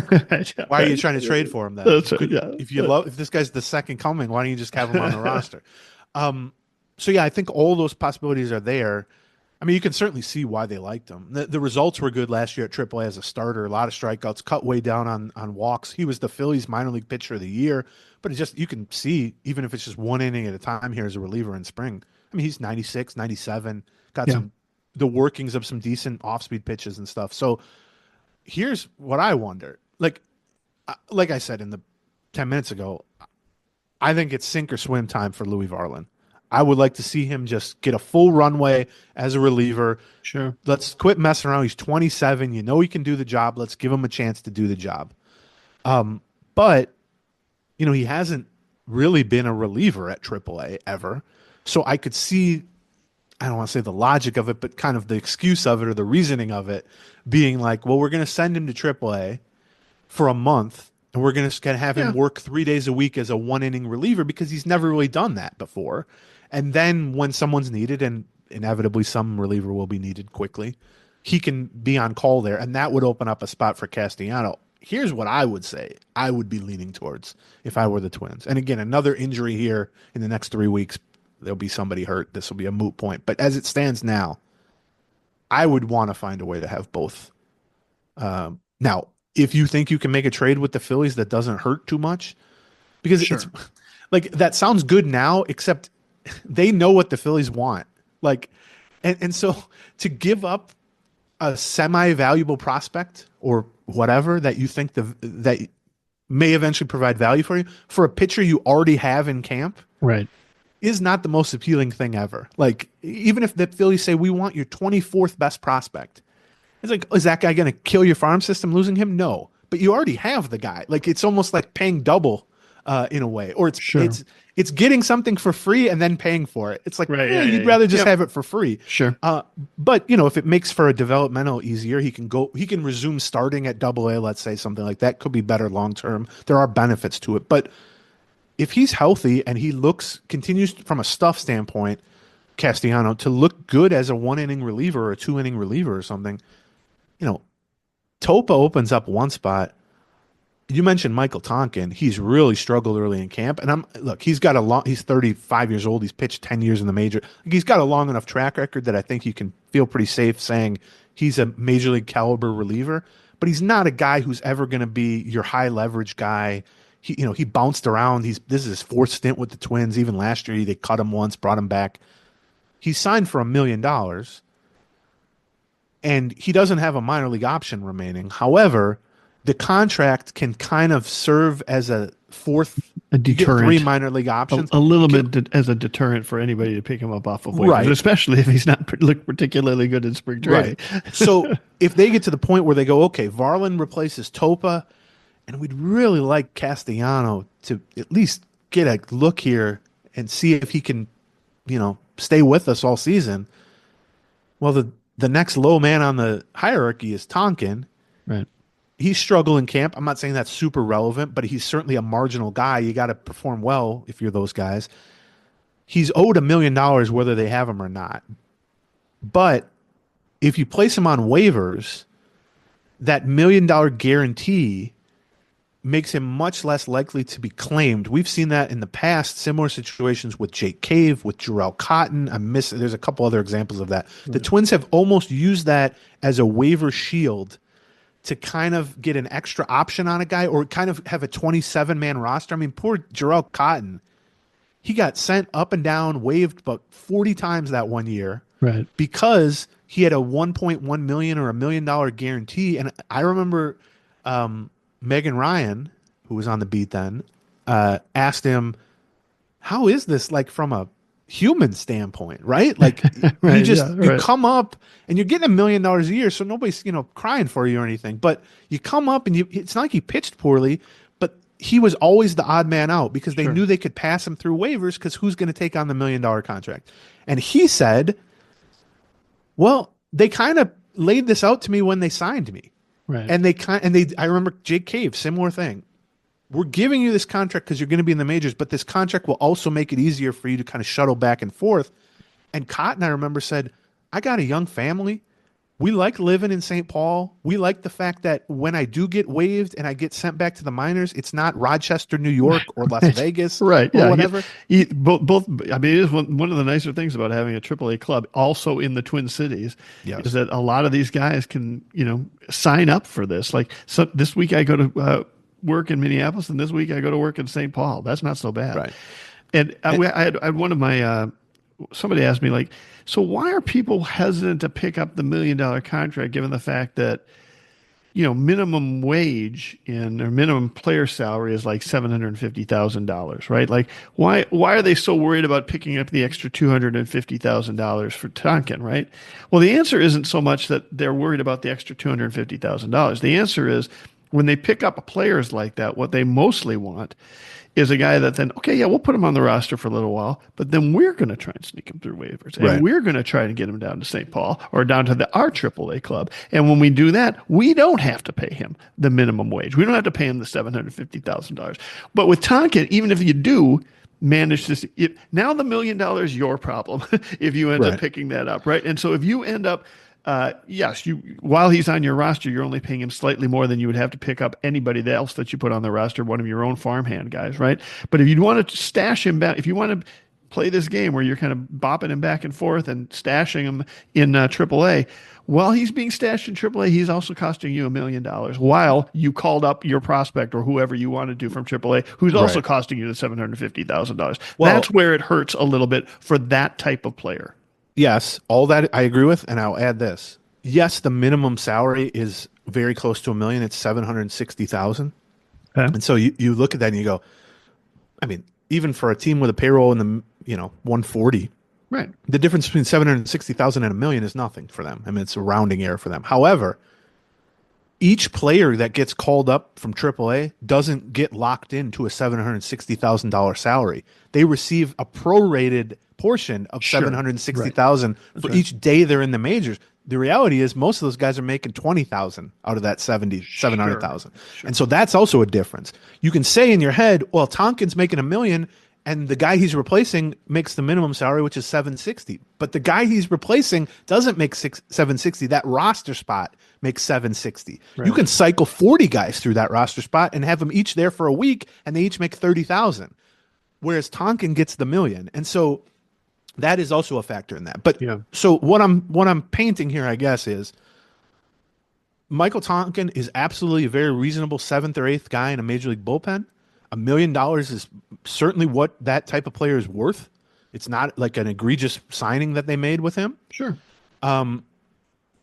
Speaker 3: Why are you trying to trade for him then? If this guy's the second coming, why don't you just have him on the roster? So yeah, I think all those possibilities are there. I mean, you can certainly see why they liked him. The results were good last year at AAA as a starter. A lot of strikeouts, cut way down on walks. He was the Phillies minor league pitcher of the year. But you can see, even if it's just one inning at a time here as a reliever in spring. I mean, he's 96, 97, got the workings of some decent off-speed pitches and stuff. So here's what I wonder. Like I said in the 10 minutes ago, I think it's sink or swim time for Louie Varland. I would like to see him just get a full runway as a reliever.
Speaker 2: Sure.
Speaker 3: Let's quit messing around. He's 27. You know he can do the job. Let's give him a chance to do the job. But, he hasn't really been a reliever at AAA ever. So I could see, I don't want to say the logic of it, but kind of the excuse of it or the reasoning of it being like, well, we're going to send him to AAA for a month. And we're going to have him work 3 days a week as a one-inning reliever because he's never really done that before. And then when someone's needed, and inevitably some reliever will be needed quickly, he can be on call there, and that would open up a spot for Castellano. Here's what I would say I would be leaning towards if I were the Twins. And again, another injury here in the next 3 weeks, there'll be somebody hurt. This will be a moot point. But as it stands now, I would want to find a way to have both. Now, if you think you can make a trade with the Phillies that doesn't hurt too much, because it's like that sounds good now, except they know what the Phillies want. Like, and so to give up a semi-valuable prospect or whatever that you think that may eventually provide value for you for a pitcher you already have in camp,
Speaker 2: right,
Speaker 3: is not the most appealing thing ever. Like, even if the Phillies say, we want your 24th best prospect, it's like, is that guy going to kill your farm system losing him? No, but you already have the guy. Like, it's almost like paying double in a way, or it's getting something for free and then paying for it. It's like, you'd rather just have it for free.
Speaker 2: Sure.
Speaker 3: But if it makes for a developmental easier, he can resume starting at AA, let's say, something like that could be better long-term. There are benefits to it. But if he's healthy and he continues from a stuff standpoint, Castellano, to look good as a one-inning reliever or a two-inning reliever or something, Topa opens up one spot. You mentioned Michael Tonkin. He's really struggled early in camp. And he's 35 years old. He's pitched 10 years in the major. He's got a long enough track record that I think you can feel pretty safe saying he's a major league caliber reliever, but he's not a guy who's ever going to be your high leverage guy. He bounced around. This is his fourth stint with the Twins. Even last year, they cut him once, brought him back. He signed for $1 million, and he doesn't have a minor league option remaining. However, the contract can kind of serve as a deterrent. 3 minor league options.
Speaker 2: A little bit as a deterrent for anybody to pick him up off of waivers, right, especially if he's not look particularly good in spring training.
Speaker 3: Right. So if they get to the point where they go, okay, Varland replaces Topa, and we'd really like Castellano to at least get a look here and see if he can, stay with us all season. Well, the next low man on the hierarchy is Tonkin.
Speaker 2: Right.
Speaker 3: He's struggled in camp. I'm not saying that's super relevant, but he's certainly a marginal guy. You got to perform well if you're those guys. He's owed $1 million whether they have him or not. But if you place him on waivers, that $1 million guarantee makes him much less likely to be claimed. We've seen that in the past, similar situations with Jake Cave, with Jarrell Cotton. There's a couple other examples of that. Right. The Twins have almost used that as a waiver shield to kind of get an extra option on a guy or kind of have a 27-man roster. I mean, poor Jarrell Cotton, he got sent up and down, waived about 40 times that one year.
Speaker 2: Right.
Speaker 3: because he had a 1.1 million or $1 million guarantee. And I remember Megan Ryan, who was on the beat then, asked him, how is this like from a human standpoint, right? Like
Speaker 2: Right,
Speaker 3: you come up and you're getting $1 million a year, so nobody's crying for you or anything. But you come up and it's not like he pitched poorly, but he was always the odd man out because they knew they could pass him through waivers because who's going to take on the $1 million contract? And he said, well, they kind of laid this out to me when they signed me.
Speaker 2: Right.
Speaker 3: And I remember Jake Cave, similar thing. We're giving you this contract because you're going to be in the majors, but this contract will also make it easier for you to kind of shuttle back and forth. And Cotton, I remember, said, I got a young family. We like living in St. Paul. We like the fact that when I do get waived and I get sent back to the minors, it's not Rochester, New York, or Las Vegas,
Speaker 2: right?
Speaker 3: Or whatever.
Speaker 2: Both. I mean, it is one of the nicer things about having a AAA club also in the Twin Cities is that a lot of these guys can sign up for this. Like, so this week I go to work in Minneapolis, and this week I go to work in St. Paul. That's not so bad,
Speaker 3: right?
Speaker 2: And I had one of my somebody asked me, like, so why are people hesitant to pick up the $1 million contract given the fact that, minimum wage or minimum player salary is like $750,000, right? Like, why are they so worried about picking up the extra $250,000 for Tonkin, right? Well, the answer isn't so much that they're worried about the extra $250,000. The answer is when they pick up players like that, what they mostly want is a guy that then, we'll put him on the roster for a little while, but then we're going to try and sneak him through waivers. And we're going to try to get him down to St. Paul or down to our AAA club. And when we do that, we don't have to pay him the minimum wage. We don't have to pay him the $750,000. But with Tonkin, even if you do manage this, now the $1 million is your problem if you end up picking that up, right? And so if you end up while he's on your roster, you're only paying him slightly more than you would have to pick up anybody else that you put on the roster, one of your own farmhand guys, right? But if you want to stash him back, if you want to play this game where you're kind of bopping him back and forth and stashing him in AAA, while he's being stashed in AAA, he's also costing you $1 million while you called up your prospect or whoever you wanted to from AAA, who's also costing you the $750,000. Well, that's where it hurts a little bit for that type of player.
Speaker 3: Yes, all that I agree with, and I'll add this. Yes, the minimum salary is very close to $1 million. It's $760,000. Okay. And so you look at that and you go, I mean, even for a team with a payroll in the 140,
Speaker 2: right?
Speaker 3: The difference between $760,000 and $1 million is nothing for them. I mean, it's a rounding error for them. However, each player that gets called up from AAA doesn't get locked into a $760,000 salary. They receive a prorated portion of $760,000 for each day they're in the majors. The reality is most of those guys are making $20,000 out of that $700,000. And so that's also a difference. You can say in your head, well, Tonkin's making $1 million and the guy he's replacing makes the minimum salary, which is $760. But the guy he's replacing doesn't make $760. That roster spot makes $760. Right. You can cycle 40 guys through that roster spot and have them each there for a week and they each make $30,000. Whereas Tonkin gets the $1 million. And so that is also a factor in that. But so what I'm painting here, I guess, is Michael Tonkin is absolutely a very reasonable 7th or 8th guy in a major league bullpen. $1 million is certainly what that type of player is worth. It's not like an egregious signing that they made with him.
Speaker 2: Sure.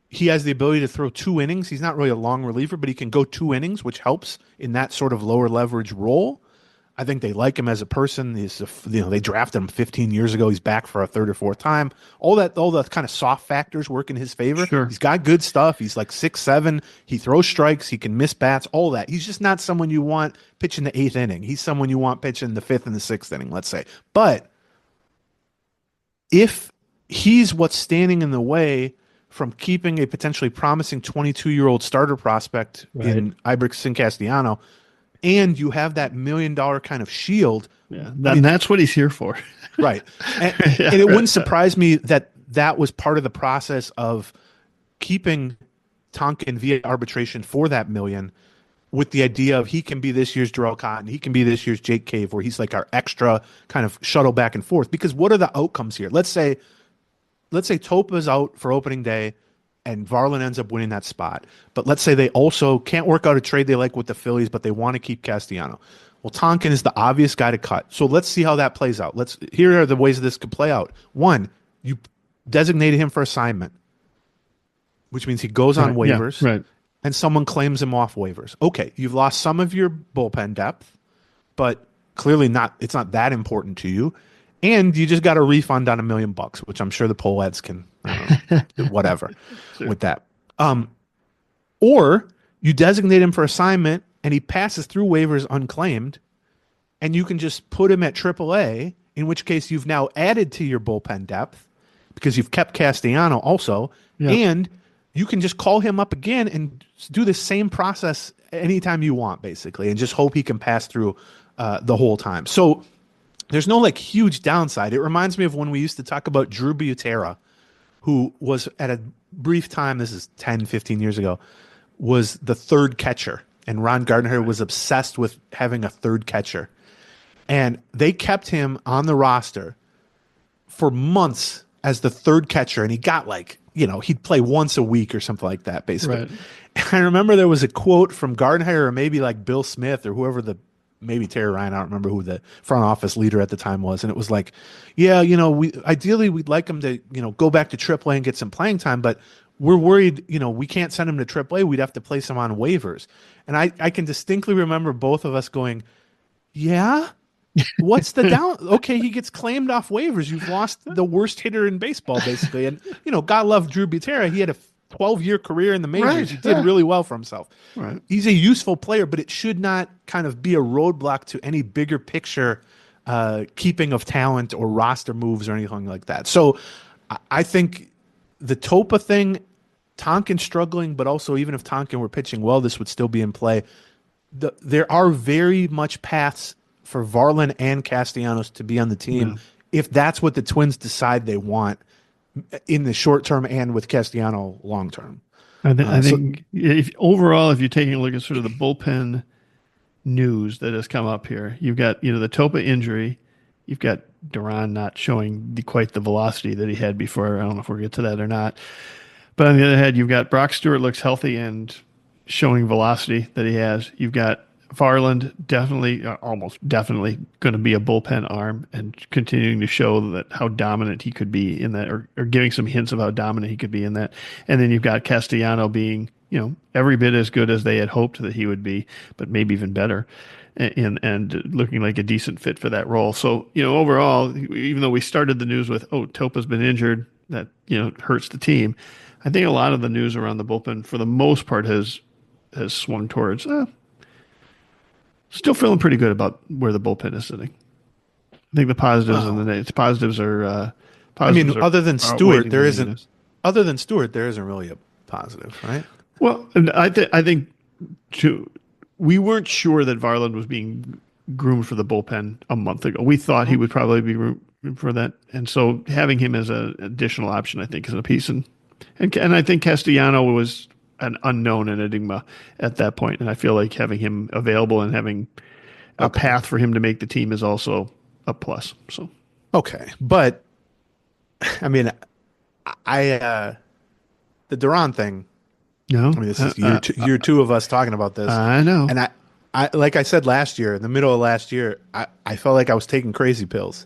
Speaker 3: He has the ability to throw 2 innings. He's not really a long reliever, but he can go 2 innings, which helps in that sort of lower leverage role. I think they like him as a person. They drafted him 15 years ago. He's back for a 3rd or 4th time. All the kind of soft factors work in his favor.
Speaker 2: Sure.
Speaker 3: He's got good stuff. He's like 6'7". He throws strikes. He can miss bats. All that. He's just not someone you want pitching the 8th inning. He's someone you want pitching the 5th and the 6th inning, let's say. But if he's what's standing in the way from keeping a potentially promising 22-year-old starter prospect in Eiberson Castellano, and you have that $1 million kind of shield.
Speaker 2: Yeah, that's what he's here for.
Speaker 3: Right. And it wouldn't surprise me that was part of the process of keeping Tonkin via arbitration for that $1 million with the idea of he can be this year's Jarrell Cotton, he can be this year's Jake Cave, where he's like our extra kind of shuttle back and forth. Because what are the outcomes here? Let's say Topa's out for opening day and Varland ends up winning that spot. But let's say they also can't work out a trade they like with the Phillies, but they want to keep Castellano. Well, Tonkin is the obvious guy to cut. So let's see how that plays out. Here are the ways this could play out. One, you designated him for assignment, which means he goes on
Speaker 2: Right, yeah,
Speaker 3: waivers,
Speaker 2: right.
Speaker 3: and someone claims him off waivers. Okay, you've lost some of your bullpen depth, but clearly it's not that important to you. And you just got a refund on $1 million, which I'm sure the Polettes can, do whatever
Speaker 2: Sure.
Speaker 3: with that. Or you designate him for assignment and he passes through waivers unclaimed, and you can just put him at AAA, in which case you've now added to your bullpen depth because you've kept Castellano also, and you can just call him up again and do the same process anytime you want, basically, and just hope he can pass through the whole time. So there's no like huge downside. It reminds me of when we used to talk about Drew Butera, who was at a brief time, this is 10, 15 years ago, was the third catcher. And Ron Gardner was obsessed with having a third catcher. And they kept him on the roster for months as the third catcher. And he got like, he'd play once a week or something like that, basically. Right. And I remember there was a quote from Gardner or maybe like Bill Smith or whoever maybe Terry Ryan, I don't remember who the front office leader at the time was. And it was like, ideally we'd like him to, go back to AAA and get some playing time, but we're worried, we can't send him to AAA. We'd have to place him on waivers. And I can distinctly remember both of us going, yeah, what's the down? Okay, he gets claimed off waivers. You've lost the worst hitter in baseball, basically. And, God love Drew Butera. He had a 12-year career in the majors. Right, he did really well for himself. Right. He's a useful player, but it should not kind of be a roadblock to any bigger picture keeping of talent or roster moves or anything like that. So I think the Topa thing, Tonkin struggling, but also even if Tonkin were pitching well, this would still be in play. There are very much paths for Varland and Castellanos to be on the team if that's what the Twins decide they want in the short term and with Castellano long term.
Speaker 2: I think if you're taking a look at sort of the bullpen news that has come up here, you've got the Topa injury, you've got Duran not showing quite the velocity that he had before. I don't know if we'll get to that or not. But on the other hand, you've got Brock Stewart looks healthy and showing velocity that he has. You've got Varland almost definitely going to be a bullpen arm and continuing to show that how dominant he could be in that, or giving some hints of how dominant he could be in that. And then you've got Castellano being, every bit as good as they had hoped that he would be, but maybe even better, and looking like a decent fit for that role. So, overall, even though we started the news with, Topa's been injured, that, hurts the team. I think a lot of the news around the bullpen, for the most part, has swung towards still feeling pretty good about where the bullpen is sitting. I think the positives and the positives are.
Speaker 3: Other than Stewart, there isn't. Other than Stewart, there isn't really a positive, right?
Speaker 2: Well, I think we weren't sure that Varland was being groomed for the bullpen a month ago. We thought he would probably be groomed for that, and so having him as an additional option, I think, is a piece. And I think Castellano was an unknown enigma at that point, and I feel like having him available and having a path for him to make the team is also a plus. So
Speaker 3: but the Duran thing.
Speaker 2: No,
Speaker 3: this is year two of us talking about this.
Speaker 2: I know,
Speaker 3: and I like I said last year, in the middle of last year, I felt like I was taking crazy pills.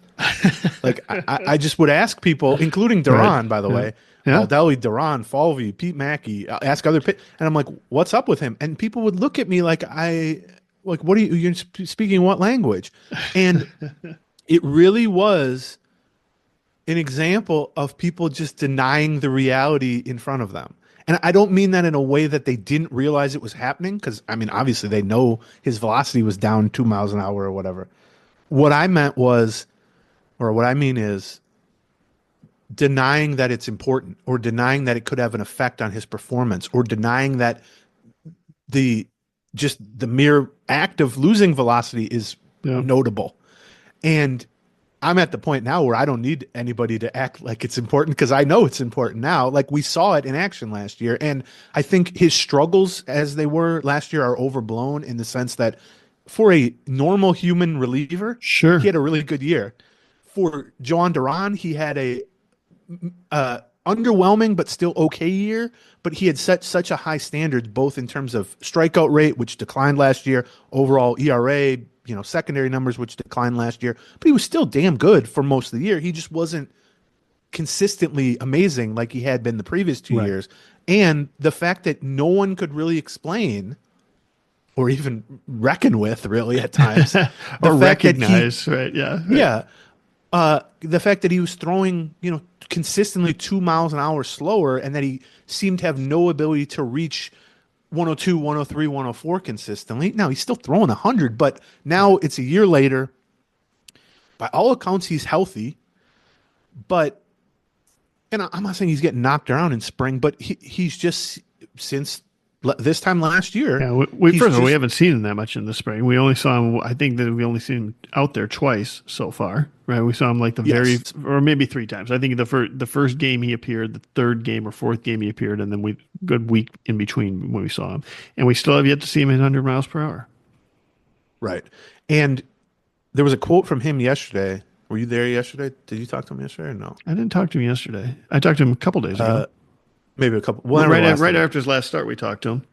Speaker 3: Like I just would ask people, including Duran, by the way. Baldelli, Duran, Falvey, Pete Mackey, ask other and I'm like, what's up with him? And people would look at me like what are you're speaking what language? And it really was an example of people just denying the reality in front of them. And I don't mean that in a way that they didn't realize it was happening, because obviously they know his velocity was down 2 miles an hour or whatever. What I mean is denying that it's important, or denying that it could have an effect on his performance, or denying that the mere act of losing velocity is notable. And I'm at the point now where I don't need anybody to act like it's important, because I know it's important now. Like we saw it in action last year. And I think his struggles as they were last year are overblown, in the sense that for a normal human reliever,
Speaker 2: he
Speaker 3: had a really good year. For Joan Duran, he had a underwhelming but still okay year, but he had set such a high standard, both in terms of strikeout rate, which declined last year, overall ERA, secondary numbers, which declined last year, but he was still damn good for most of the year. He just wasn't consistently amazing like he had been the previous 2
Speaker 2: Right.
Speaker 3: years. And the fact that no one could really explain or even reckon with really at times the
Speaker 2: Or
Speaker 3: fact that
Speaker 2: recognize, right? Yeah. Right.
Speaker 3: yeah, the fact that he was throwing, consistently 2 miles an hour slower, and that he seemed to have no ability to reach 102, 103, 104 consistently. Now he's still throwing 100, but now it's a year later. By all accounts, he's healthy, but, and I'm not saying he's getting knocked around in spring, but he's just, since this time last year.
Speaker 2: Yeah, first of all, we haven't seen him that much in the spring. We only saw him. I think that we only seen him out there twice so far, right? We saw him like or maybe 3 times. I think the first game he appeared, the third game or fourth game he appeared, and then good week in between when we saw him, and we still have yet to see him at 100 miles per hour.
Speaker 3: Right, and there was a quote from him yesterday. Were you there yesterday? Did you talk to him yesterday or no?
Speaker 2: I didn't talk to him yesterday. I talked to him a couple days ago.
Speaker 3: Maybe a couple.
Speaker 2: Well, right after his last start, we talked to him.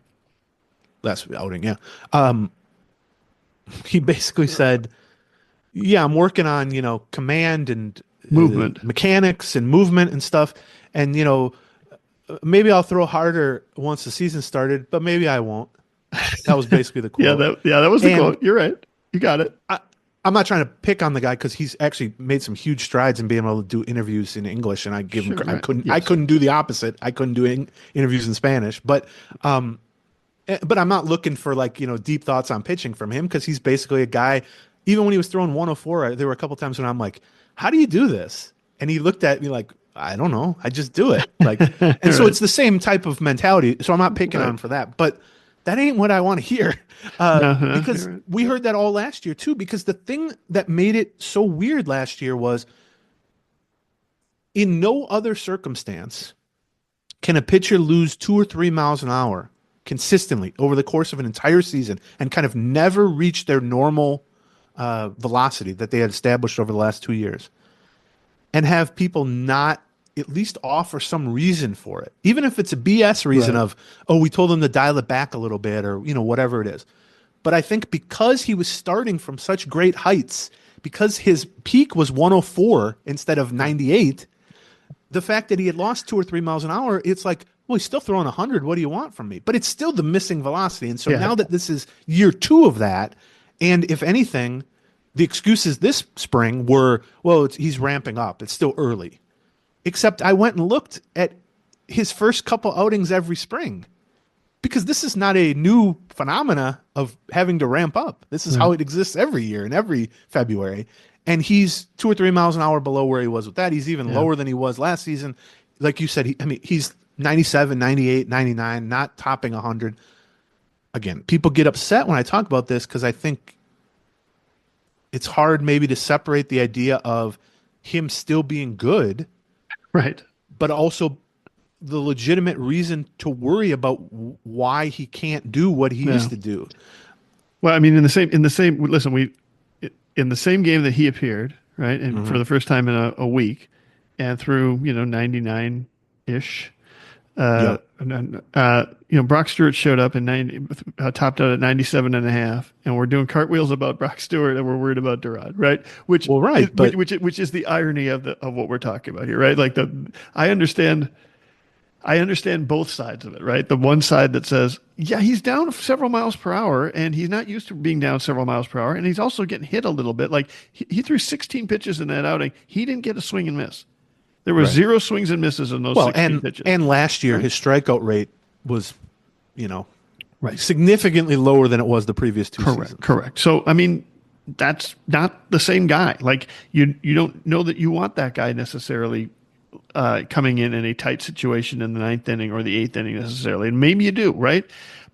Speaker 3: Last outing, yeah. He basically said, "Yeah, I'm working on command and
Speaker 2: movement,
Speaker 3: mechanics and movement and stuff, and maybe I'll throw harder once the season started, but maybe I won't." That was basically the quote.
Speaker 2: that was the quote. You're right. You got it.
Speaker 3: I'm not trying to pick on the guy because he's actually made some huge strides in being able to do interviews in English, and I give him. Right. I couldn't do the opposite. I couldn't do interviews in Spanish, but I'm not looking for deep thoughts on pitching from him, because he's basically a guy. Even when he was throwing 104, there were a couple times when I'm like, "How do you do this?" And he looked at me like, "I don't know. I just do it." And so it's the same type of mentality. So I'm not picking on him for that, but that ain't what I want to hear. Because we heard that all last year too, because the thing that made it so weird last year was, in no other circumstance can a pitcher lose 2 or 3 miles an hour consistently over the course of an entire season and kind of never reach their normal velocity that they had established over the last 2 years, and have people not at least offer some reason for it, even if it's a BS reason of, we told them to dial it back a little bit, or whatever it is. But I think because he was starting from such great heights, because his peak was 104 instead of 98, the fact that he had lost 2 or 3 miles an hour, it's like, well, he's still throwing 100. What do you want from me? But it's still the missing velocity. And so now that this is year 2 of that, and if anything, the excuses this spring were, well, he's ramping up. It's still early. Except I went and looked at his first couple outings every spring, because this is not a new phenomena of having to ramp up. This is how it exists every year and every February. And he's 2 or 3 miles an hour below where he was with that. He's even lower than he was last season. Like you said, he's 97, 98, 99, not topping 100. Again, people get upset when I talk about this, because I think it's hard maybe to separate the idea of him still being good,
Speaker 2: right,
Speaker 3: but also the legitimate reason to worry about why he can't do what he used to do.
Speaker 2: Well, I mean, in the same listen, in the same game that he appeared, right, and for the first time in a week, and through 99 ish. Brock Stewart showed up in topped out at 97.5, and we're doing cartwheels about Brock Stewart, and we're worried about Durrad, right? Which is the irony of what we're talking about here, right? Like I understand both sides of it, right? The one side that says, yeah, he's down several miles per hour, and he's not used to being down several miles per hour, and he's also getting hit a little bit. Like he threw 16 pitches in that outing. He didn't get a swing and miss. There were 0 swings and misses in those 16 pitches.
Speaker 3: And last year, his strikeout rate was, significantly lower than it was the previous 2 seasons.
Speaker 2: Correct. So, I mean, that's not the same guy. Like, you don't know that you want that guy necessarily coming in a tight situation in the 9th inning or the 8th inning necessarily. And maybe you do, right?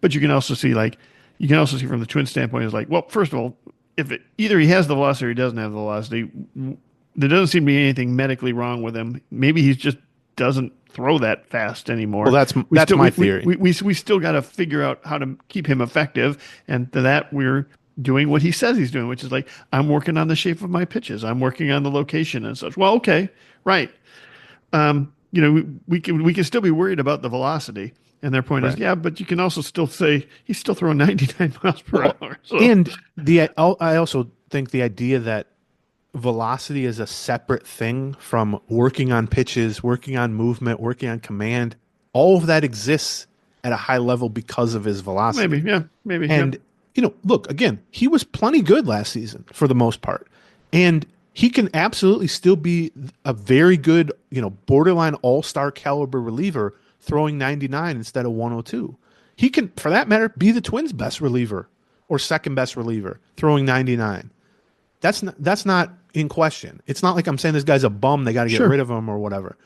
Speaker 2: But you can also see from the Twins standpoint, is like, well, first of all, if either he has the velocity or he doesn't have the velocity, there doesn't seem to be anything medically wrong with him. Maybe he just doesn't throw that fast anymore.
Speaker 3: Well, that's my theory.
Speaker 2: We still got to figure out how to keep him effective, and to that we're doing what he says he's doing, which is like, I'm working on the shape of my pitches, I'm working on the location and such. Well, okay, right. We can still be worried about the velocity, and their point is, yeah, but you can also still say he's still throwing 99 miles per hour. So.
Speaker 3: And I also think the idea that velocity is a separate thing from working on pitches, working on movement, working on command. All of that exists at a high level because of his velocity.
Speaker 2: Maybe, yeah, maybe.
Speaker 3: And,
Speaker 2: yeah.
Speaker 3: Look, again, he was plenty good last season for the most part. And he can absolutely still be a very good, borderline all-star caliber reliever throwing 99 instead of 102. He can, for that matter, be the Twins' best reliever or second best reliever throwing 99. That's not in question. It's not like I'm saying this guy's a bum, they got to get rid of him or whatever.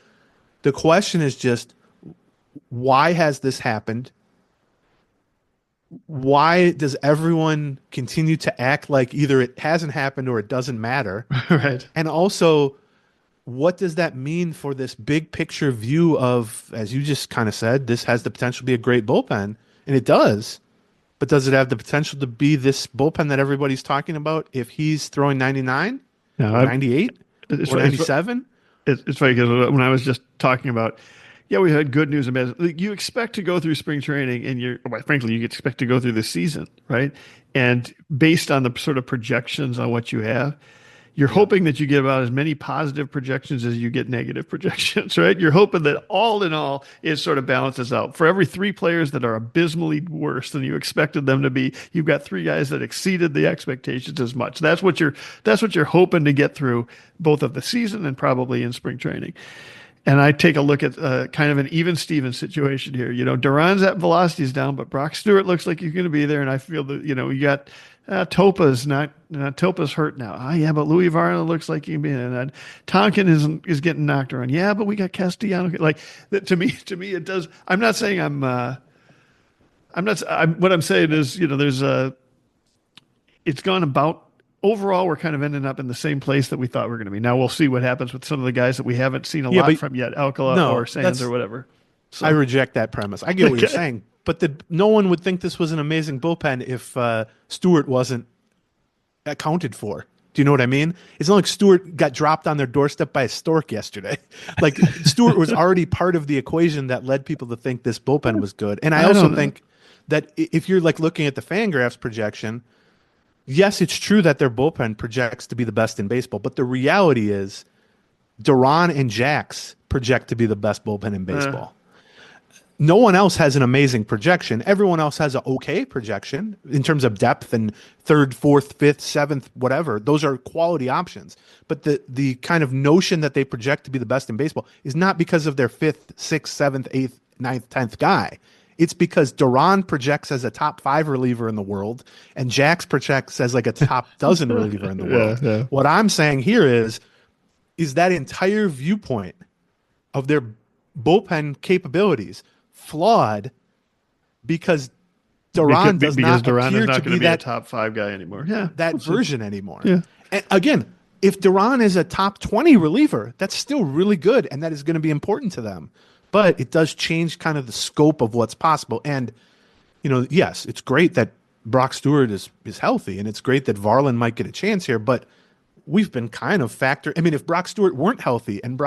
Speaker 3: The question is just, why has this happened? Why does everyone continue to act like either it hasn't happened or it doesn't matter?
Speaker 2: Right.
Speaker 3: And also, what does that mean for this big picture view of, as you just kind of said, this has the potential to be a great bullpen, and it does. But does it have the potential to be this bullpen that everybody's talking about if he's throwing 99, or 98, or 97?
Speaker 2: It's funny because when I was just talking about, we had good news and bad. You expect to go through spring training, and frankly, you expect to go through the season, right? And based on the sort of projections on what you have, you're hoping that you get about as many positive projections as you get negative projections, right? You're hoping that all in all, it sort of balances out. For every 3 players that are abysmally worse than you expected them to be, you've got 3 guys that exceeded the expectations as much. That's what you're hoping to get through both of the season and probably in spring training. And I take a look at kind of an even Steven situation here. Duran's at velocity is down, but Brock Stewart looks like he's going to be there. And I feel that, you got Topa's Topa's hurt now. Yeah, but Louie Varland looks like he can be in it. Tonkin is getting knocked around. Yeah, but we got Castellano. Like that, to me, it does. I'm not saying what I'm saying is, it's gone about. Overall, we're kind of ending up in the same place that we thought we were going to be. Now we'll see what happens with some of the guys that we haven't seen a lot from yet, Alcala or Sands or whatever. So.
Speaker 3: I reject that premise. I get what you're saying, but no one would think this was an amazing bullpen if Stewart wasn't accounted for. Do you know what I mean? It's not like Stewart got dropped on their doorstep by a stork yesterday. Like Stewart was already part of the equation that led people to think this bullpen was good. And I also think that if you're like looking at the Fangraphs projection, yes, it's true that their bullpen projects to be the best in baseball, but the reality is Duran and Jax project to be the best bullpen in baseball. No one else has an amazing projection. Everyone else has an okay projection in terms of depth and 3rd, 4th, 5th, 7th, whatever. Those are quality options. But the kind of notion that they project to be the best in baseball is not because of their 5th, 6th, 7th, 8th, 9th, 10th guy. It's because Duran projects as a top 5 reliever in the world, and Jax projects as like a top dozen reliever in the world. Yeah. What I'm saying here is that entire viewpoint of their bullpen capabilities flawed because Duran does not appear to be that
Speaker 2: a top 5 guy anymore. Yeah,
Speaker 3: that version anymore.
Speaker 2: Yeah.
Speaker 3: And again, if Duran is a top 20 reliever, that's still really good, and that is going to be important to them. But it does change kind of the scope of what's possible. And, yes, it's great that Brock Stewart is healthy, and it's great that Varland might get a chance here, but we've been kind of if Brock Stewart weren't healthy and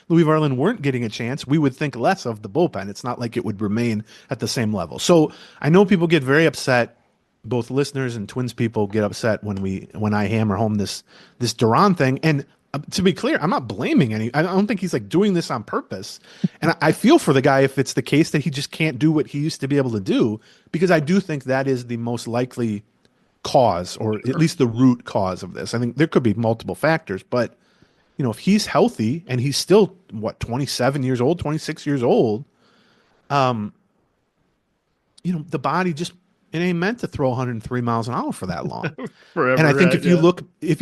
Speaker 3: Louie Varland weren't getting a chance, we would think less of the bullpen. It's not like it would remain at the same level. So I know people get very upset, both listeners and Twins people get upset when I hammer home this Duran thing. And to be clear, I'm not blaming I don't think he's like doing this on purpose. And I feel for the guy if it's the case that he just can't do what he used to be able to do, because I do think that is the most likely cause, or at least the root cause of this. I think there could be multiple factors, but if he's healthy and he's still 27 years old, 26 years old, the body just, it ain't meant to throw 103 miles an hour for that long.
Speaker 2: Forever,
Speaker 3: and I think if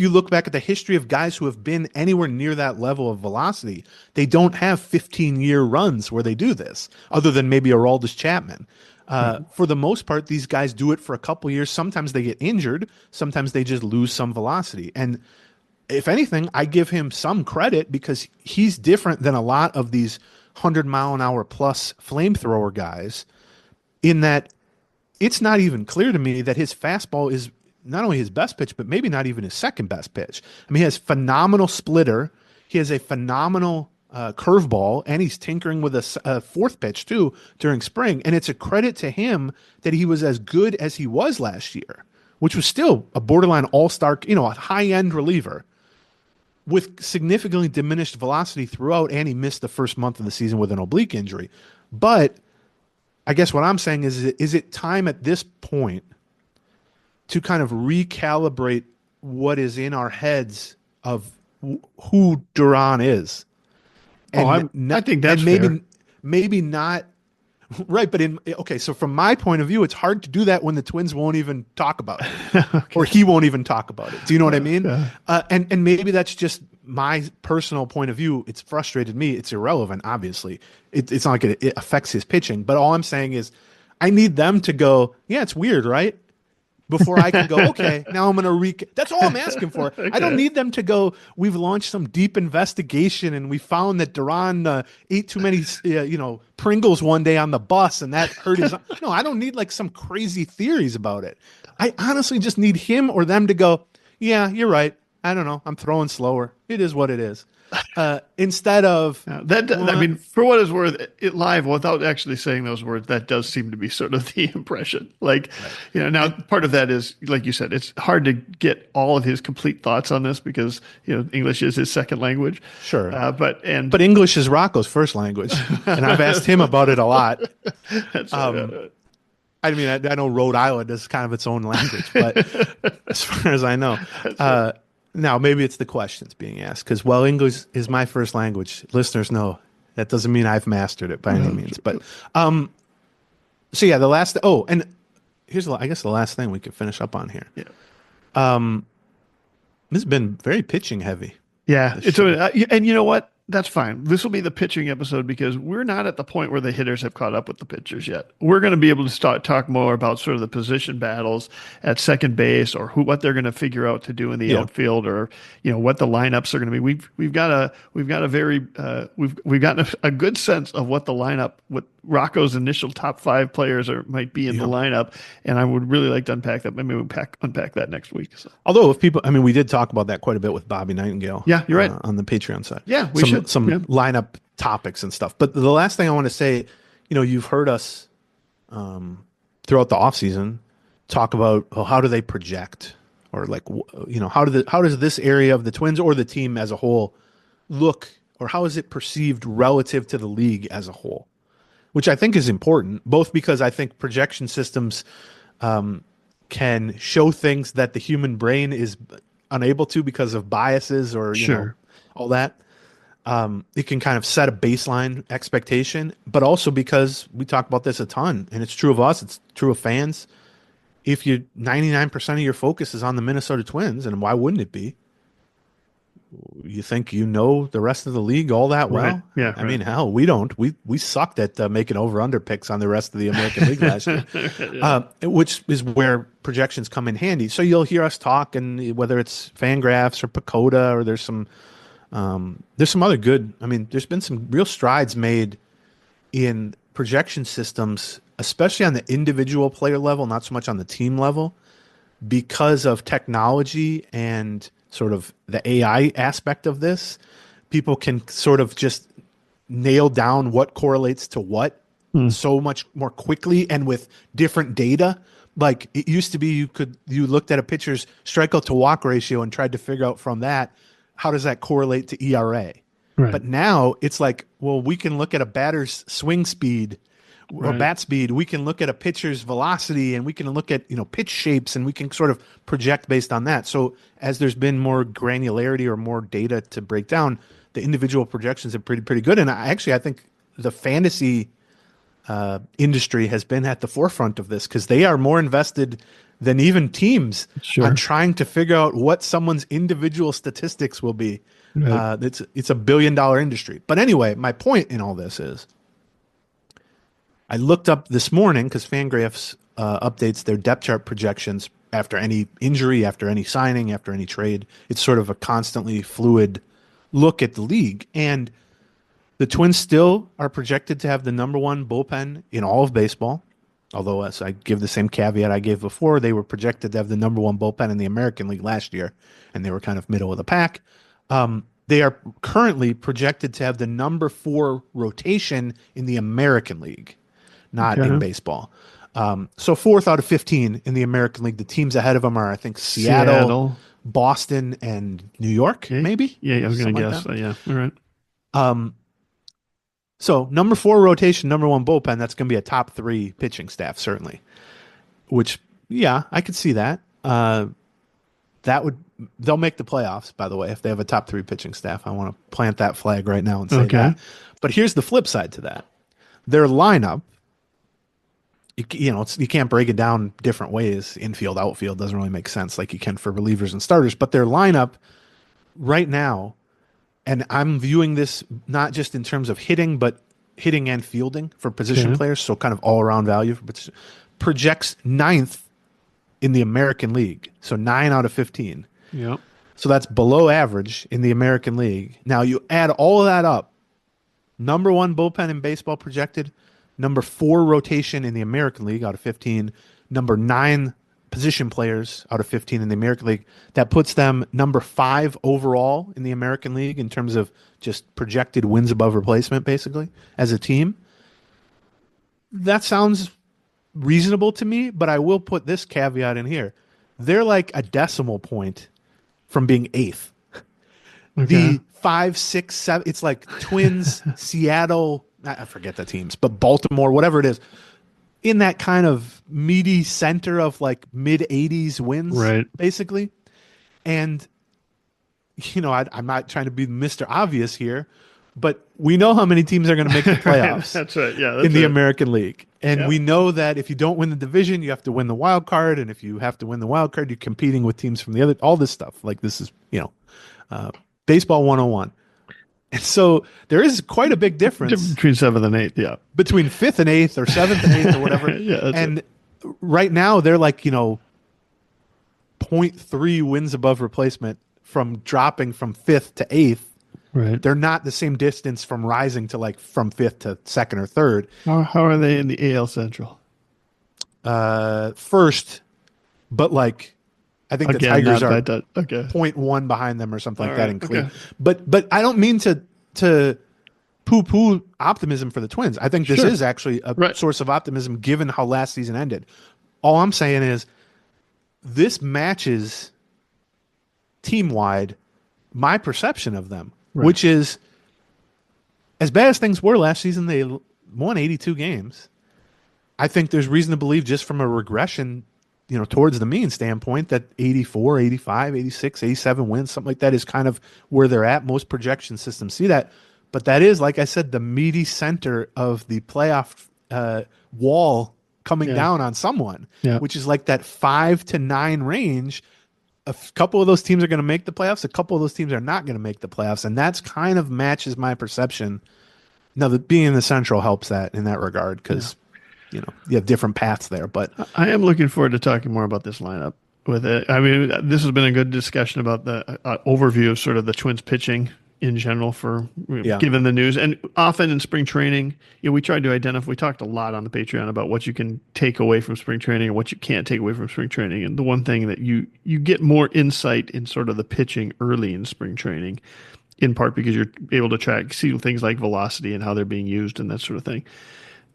Speaker 3: you look back at the history of guys who have been anywhere near that level of velocity, they don't have 15-year runs where they do this, other than maybe Aroldis Chapman. For the most part, these guys do it for a couple years. Sometimes they get injured. Sometimes they just lose some velocity. And if anything, I give him some credit because he's different than a lot of these 100-mile-an-hour plus flamethrower guys in that it's not even clear to me that his fastball is not only his best pitch, but maybe not even his second best pitch. I mean, he has phenomenal splitter. He has a phenomenal curveball, and he's tinkering with a fourth pitch too during spring. And it's a credit to him that he was as good as he was last year, which was still a borderline all-star, a high-end reliever. with significantly diminished velocity throughout, and he missed the first month of the season with an oblique injury. But I guess what I'm saying is it time at this point to kind of recalibrate what is in our heads of who Duran is? And
Speaker 2: I think that's fair.
Speaker 3: Maybe not right, but so from my point of view, it's hard to do that when the Twins won't even talk about it, okay. Or he won't even talk about it. Do you know what I mean?
Speaker 2: Yeah.
Speaker 3: And maybe that's just my personal point of view. It's frustrated me. It's irrelevant, obviously. It's not like it affects his pitching. But all I'm saying is, I need them to go, yeah, it's weird, right? Before I can go, okay, now I'm going to that's all I'm asking for. Okay. I don't need them to go, we've launched some deep investigation and we found that Duran ate too many, Pringles one day on the bus and that hurt his. No, I don't need like some crazy theories about it. I honestly just need him or them to go, yeah, you're right. I don't know. I'm throwing slower. It is what it is. Instead of
Speaker 2: I mean, for what it's worth, it live without actually saying those words, that does seem to be sort of the impression. Like, right. Now part of that is, like you said, it's hard to get all of his complete thoughts on this because English is his second language.
Speaker 3: Sure,
Speaker 2: but
Speaker 3: English is Rocco's first language, and I've asked him about it a lot.
Speaker 2: That's
Speaker 3: I mean, I know Rhode Island is kind of its own language, but as far as I know. Now, maybe it's the questions being asked because, English is my first language. Listeners know that doesn't mean I've mastered it by any means. But, so yeah, and here's, I guess, the last thing we could finish up on here.
Speaker 2: Yeah.
Speaker 3: This has been very pitching heavy.
Speaker 2: Yeah. And you know what? That's fine. This will be the pitching episode because we're not at the point where the hitters have caught up with the pitchers yet. We're going to be able to talk more about sort of the position battles at second base or what they're going to figure out to do in the outfield or what the lineups are going to be. We've gotten a good sense of what the lineup, what Rocco's initial top 5 players might be in the lineup, and I would really like to unpack that. Maybe we'll unpack that next week. So.
Speaker 3: Although we did talk about that quite a bit with Bobby Nightingale.
Speaker 2: Yeah, you're right
Speaker 3: on the Patreon side.
Speaker 2: Yeah, we should.
Speaker 3: Some lineup topics and stuff. But the last thing I want to say, you've heard us throughout the offseason talk about how do they project or how does this area of the Twins or the team as a whole look, or how is it perceived relative to the league as a whole, which I think is important, both because I think projection systems can show things that the human brain is unable to because of biases or all that. It can kind of set a baseline expectation, but also because we talk about this a ton, and it's true of us, it's true of fans. If 99% of your focus is on the Minnesota Twins, and why wouldn't it be? You think the rest of the league all that well?
Speaker 2: Right. Yeah, right.
Speaker 3: I mean, hell, we don't. We sucked at making over-under picks on the rest of the American League last year, which is where projections come in handy. So you'll hear us talk, and whether it's Fangraphs or Pacoda, or there's some other good. I mean, there's been some real strides made in projection systems, especially on the individual player level, not so much on the team level, because of technology and sort of the AI aspect of this. People can sort of just nail down what correlates to what so much more quickly and with different data. Like it used to be, you looked at a pitcher's strikeout to walk ratio and tried to figure out from that, how does that correlate to ERA? Right. But now it's like, well, we can look at a batter's swing speed or bat speed. We can look at a pitcher's velocity, and we can look at pitch shapes, and we can sort of project based on that. So as there's been more granularity or more data to break down, the individual projections are pretty good. And I think the fantasy industry has been at the forefront of this because they are more invested than even teams on trying to figure out what someone's individual statistics will be. Right. It's a $1 billion industry. But anyway, my point in all this is I looked up this morning because Fangraphs updates their depth chart projections after any injury, after any signing, after any trade. It's sort of a constantly fluid look at the league. And the Twins still are projected to have the number 1 bullpen in all of baseball. Although, as I give the same caveat I gave before, they were projected to have the number 1 bullpen in the American League last year, and they were kind of middle of the pack. They are currently projected to have the number 4 rotation in the American League, not in baseball. So 4th out of 15 in the American League. The teams ahead of them are, I think, Seattle. Boston and New York,
Speaker 2: Okay.
Speaker 3: maybe.
Speaker 2: Yeah, I was going to
Speaker 3: Something
Speaker 2: guess.
Speaker 3: like
Speaker 2: Yeah. All right.
Speaker 3: So number 4 rotation, number 1 bullpen. That's going to be a top 3 pitching staff, certainly. Which, yeah, I could see that. They'll make the playoffs, by the way, if they have a top 3 pitching staff. I want to plant that flag right now and say that. But here's the flip side to that. Their lineup, you can't break it down different ways. Infield, outfield doesn't really make sense like you can for relievers and starters. But their lineup right now, and I'm viewing this not just in terms of hitting, but hitting and fielding for position players, so kind of all-around value, but projects 9th in the American League, so 9 out of 15.
Speaker 2: Yep.
Speaker 3: So that's below average in the American League. Now you add all of that up, number 1 bullpen in baseball projected, number 4 rotation in the American League out of 15, number 9 position players out of 15 in the American League. That puts them number 5 overall in the American League in terms of just projected wins above replacement, basically, as a team. That sounds reasonable to me, but I will put this caveat in here. They're like a decimal point from being 8th. The 5, 6, 7, it's like Twins, Seattle, I forget the teams, but Baltimore, whatever it is, in that kind of meaty center of like mid 80s wins,
Speaker 2: right,
Speaker 3: basically. And, I'm not trying to be Mr. Obvious here, but we know how many teams are going to make the playoffs.
Speaker 2: That's right. Yeah,
Speaker 3: in the American League. And we know that if you don't win the division, you have to win the wild card. And if you have to win the wild card, you're competing with teams from the other, all this stuff. Like this is, baseball 101. And so there is quite a big difference
Speaker 2: between 7th and 8th. Yeah.
Speaker 3: Between 5th and 8th or 7th and 8th or whatever. And right now they're like, 0.3 wins above replacement from dropping from 5th to 8th.
Speaker 2: Right.
Speaker 3: They're not the same distance from rising to like from 5th to 2nd or 3rd.
Speaker 2: How are they in the AL Central?
Speaker 3: First, but like I think the Tigers are 0.1 behind them or something like that in Cleveland. But I don't mean to poo-poo optimism for the Twins. I think this is actually a source of optimism given how last season ended. All I'm saying is this matches team-wide my perception of them. Right. Which is, as bad as things were last season, they won 82 games. I think there's reason to believe just from a regression, towards the mean standpoint that 84, 85, 86, 87 wins, something like that is kind of where they're at. Most projection systems see that. But that is, like I said, the meaty center of the playoff wall coming down on someone, which is like that 5 to 9 range. A couple of those teams are going to make the playoffs. A couple of those teams are not going to make the playoffs. And that's kind of matches my perception. Now, being in the Central helps that in that regard because, you have different paths there. But
Speaker 2: I am looking forward to talking more about this lineup with it. I mean, this has been a good discussion about the overview of sort of the Twins pitching in general for given the news. And often in spring training, we tried to identify, we talked a lot on the Patreon about what you can take away from spring training and what you can't take away from spring training. And the one thing that you get more insight in sort of the pitching early in spring training, in part because you're able to see things like velocity and how they're being used and that sort of thing.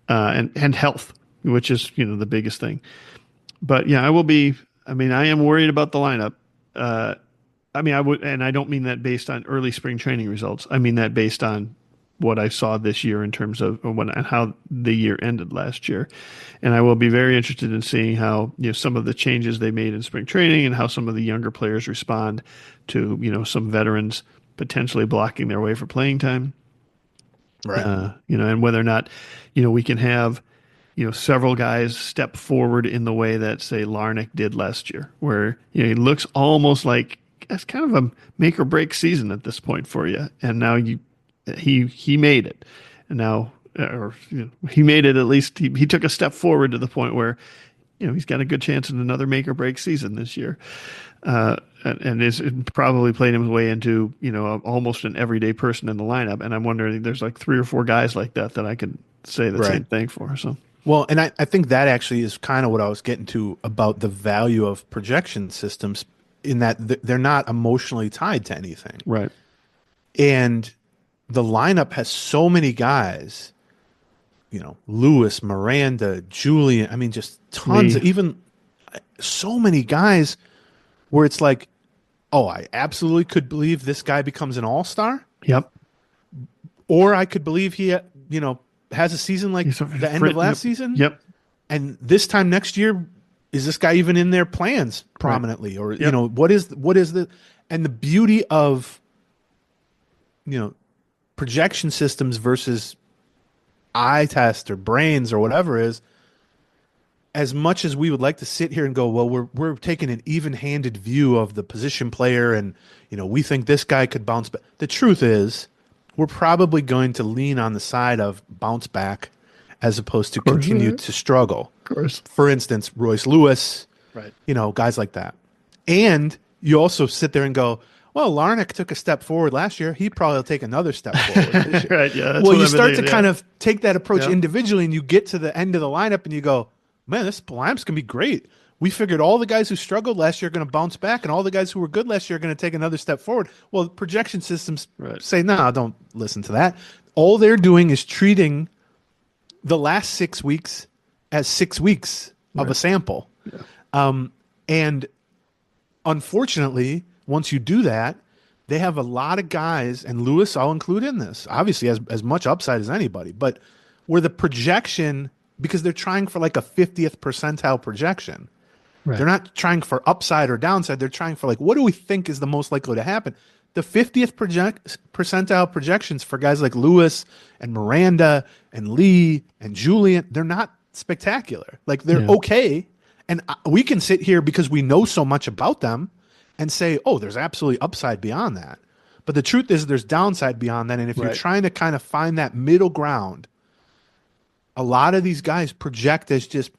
Speaker 2: And health, which is, the biggest thing. But I am worried about the lineup. I would, and I don't mean that based on early spring training results. I mean that based on what I saw this year in terms of how the year ended last year. And I will be very interested in seeing how, some of the changes they made in spring training and how some of the younger players respond to, some veterans potentially blocking their way for playing time.
Speaker 3: Right.
Speaker 2: And whether or not, we can have, several guys step forward in the way that, say, Larnach did last year, where, he looks almost like it's kind of a make or break season at this point for you. And now he made it. And now, he made it, at least he took a step forward to the point where, he's got a good chance in another make or break season this year. And is probably played his way into, almost an everyday person in the lineup. And I'm wondering, there's like 3 or 4 guys like that I could say the same thing for. So,
Speaker 3: well, and I think that actually is kind of what I was getting to about the value of projection systems, in that they're not emotionally tied to anything.
Speaker 2: Right.
Speaker 3: And the lineup has so many guys, Lewis, Miranda, Julian, just tons of, even so many guys where it's like oh, I absolutely could believe this guy becomes an all-star.
Speaker 2: Yep.
Speaker 3: Or I could believe he, has a season like the end of last season.
Speaker 2: Yep.
Speaker 3: And this time next year, is this guy even in their plans prominently? Or, what is the, and the beauty of, projection systems versus eye test or brains or whatever is, as much as we would like to sit here and go, well, we're taking an even-handed view of the position player and, we think this guy could bounce back. The truth is, we're probably going to lean on the side of bounce back as opposed to continue to struggle.
Speaker 2: Of course.
Speaker 3: For instance, Royce Lewis,
Speaker 2: right?
Speaker 3: Guys like that. And you also sit there and go, well, Larnach took a step forward last year. He probably will take another step forward this year.
Speaker 2: Right, yeah.
Speaker 3: Well, you start to kind of take that approach individually, and you get to the end of the lineup and you go, man, this lineup's going to be great. We figured all the guys who struggled last year are going to bounce back, and all the guys who were good last year are going to take another step forward. Well, projection systems say, no, don't listen to that. All they're doing is treating the last 6 weeks as 6 weeks of a sample. Yeah. And unfortunately, once you do that, they have a lot of guys, and Lewis I'll include in this, obviously has as much upside as anybody, but where the projection, because they're trying for like a 50th percentile projection. Right. They're not trying for upside or downside. They're trying for like, what do we think is the most likely to happen? The 50th percentile projections for guys like Lewis and Miranda and Lee and Julian, they're not spectacular. Like they're okay. And we can sit here because we know so much about them and say, oh, there's absolutely upside beyond that. But the truth is there's downside beyond that. And if you're trying to kind of find that middle ground, a lot of these guys project as just,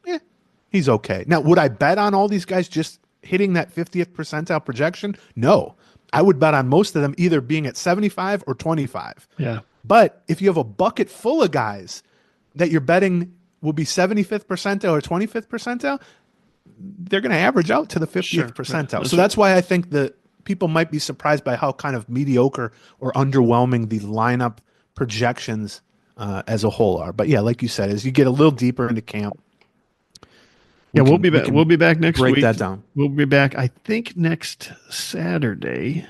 Speaker 3: he's okay. Now, would I bet on all these guys just hitting that 50th percentile projection? No. I would bet on most of them either being at 75 or 25. Yeah. But if you have a bucket full of guys that you're betting will be 75th percentile or 25th percentile, they're going to average out to the 50th percentile. So that's why I think that people might be surprised by how kind of mediocre or underwhelming the lineup projections as a whole are. But yeah, like you said, as you get a little deeper into camp,
Speaker 2: we'll be back. We'll be back next week.
Speaker 3: Break that down.
Speaker 2: We'll be back, I think, next Saturday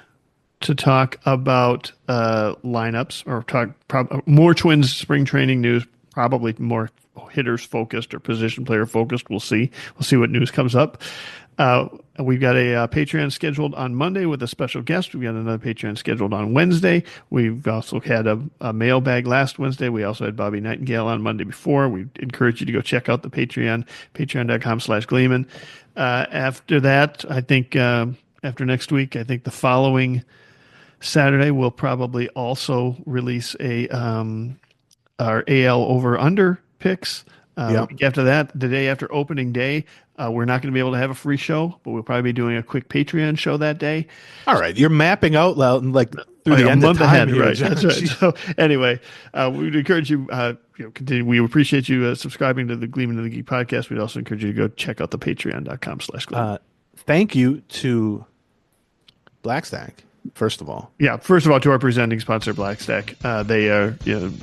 Speaker 2: to talk about lineups or talk more Twins spring training news. Probably more hitters focused or position player focused. We'll see. We'll see what news comes up. We've got a Patreon scheduled on Monday with a special guest. We've got another Patreon scheduled on Wednesday. We've also had a mailbag last Wednesday. We also had Bobby Nightingale on Monday before. We encourage you to go check out the Patreon, patreon.com/Gleeman. After that, I think after next week, I think the following Saturday, we'll probably also release our AL over-under picks. After that, the day after opening day, we're not going to be able to have a free show, but we'll probably be doing a quick Patreon show that day.
Speaker 3: All right, you're mapping out like through the end of time here,
Speaker 2: right? That's right. So anyway, we would encourage you. Continue. We appreciate you subscribing to the Gleeman and the Geek podcast. We'd also encourage you to go check out the Patreon.com/Gleeman.
Speaker 3: Thank you to Blackstack. First of all,
Speaker 2: to our presenting sponsor, Blackstack. They are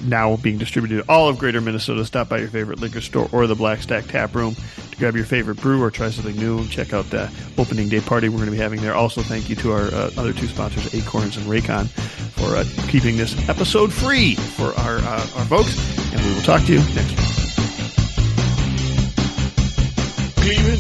Speaker 2: now being distributed all of Greater Minnesota. Stop by your favorite liquor store or the Blackstack tap room to grab your favorite brew or try something new and check out the opening day party we're going to be having there. Also, thank you to our other two sponsors, Acorns and Raycon, for keeping this episode free for our folks. And we will talk to you next week.
Speaker 1: Gleeman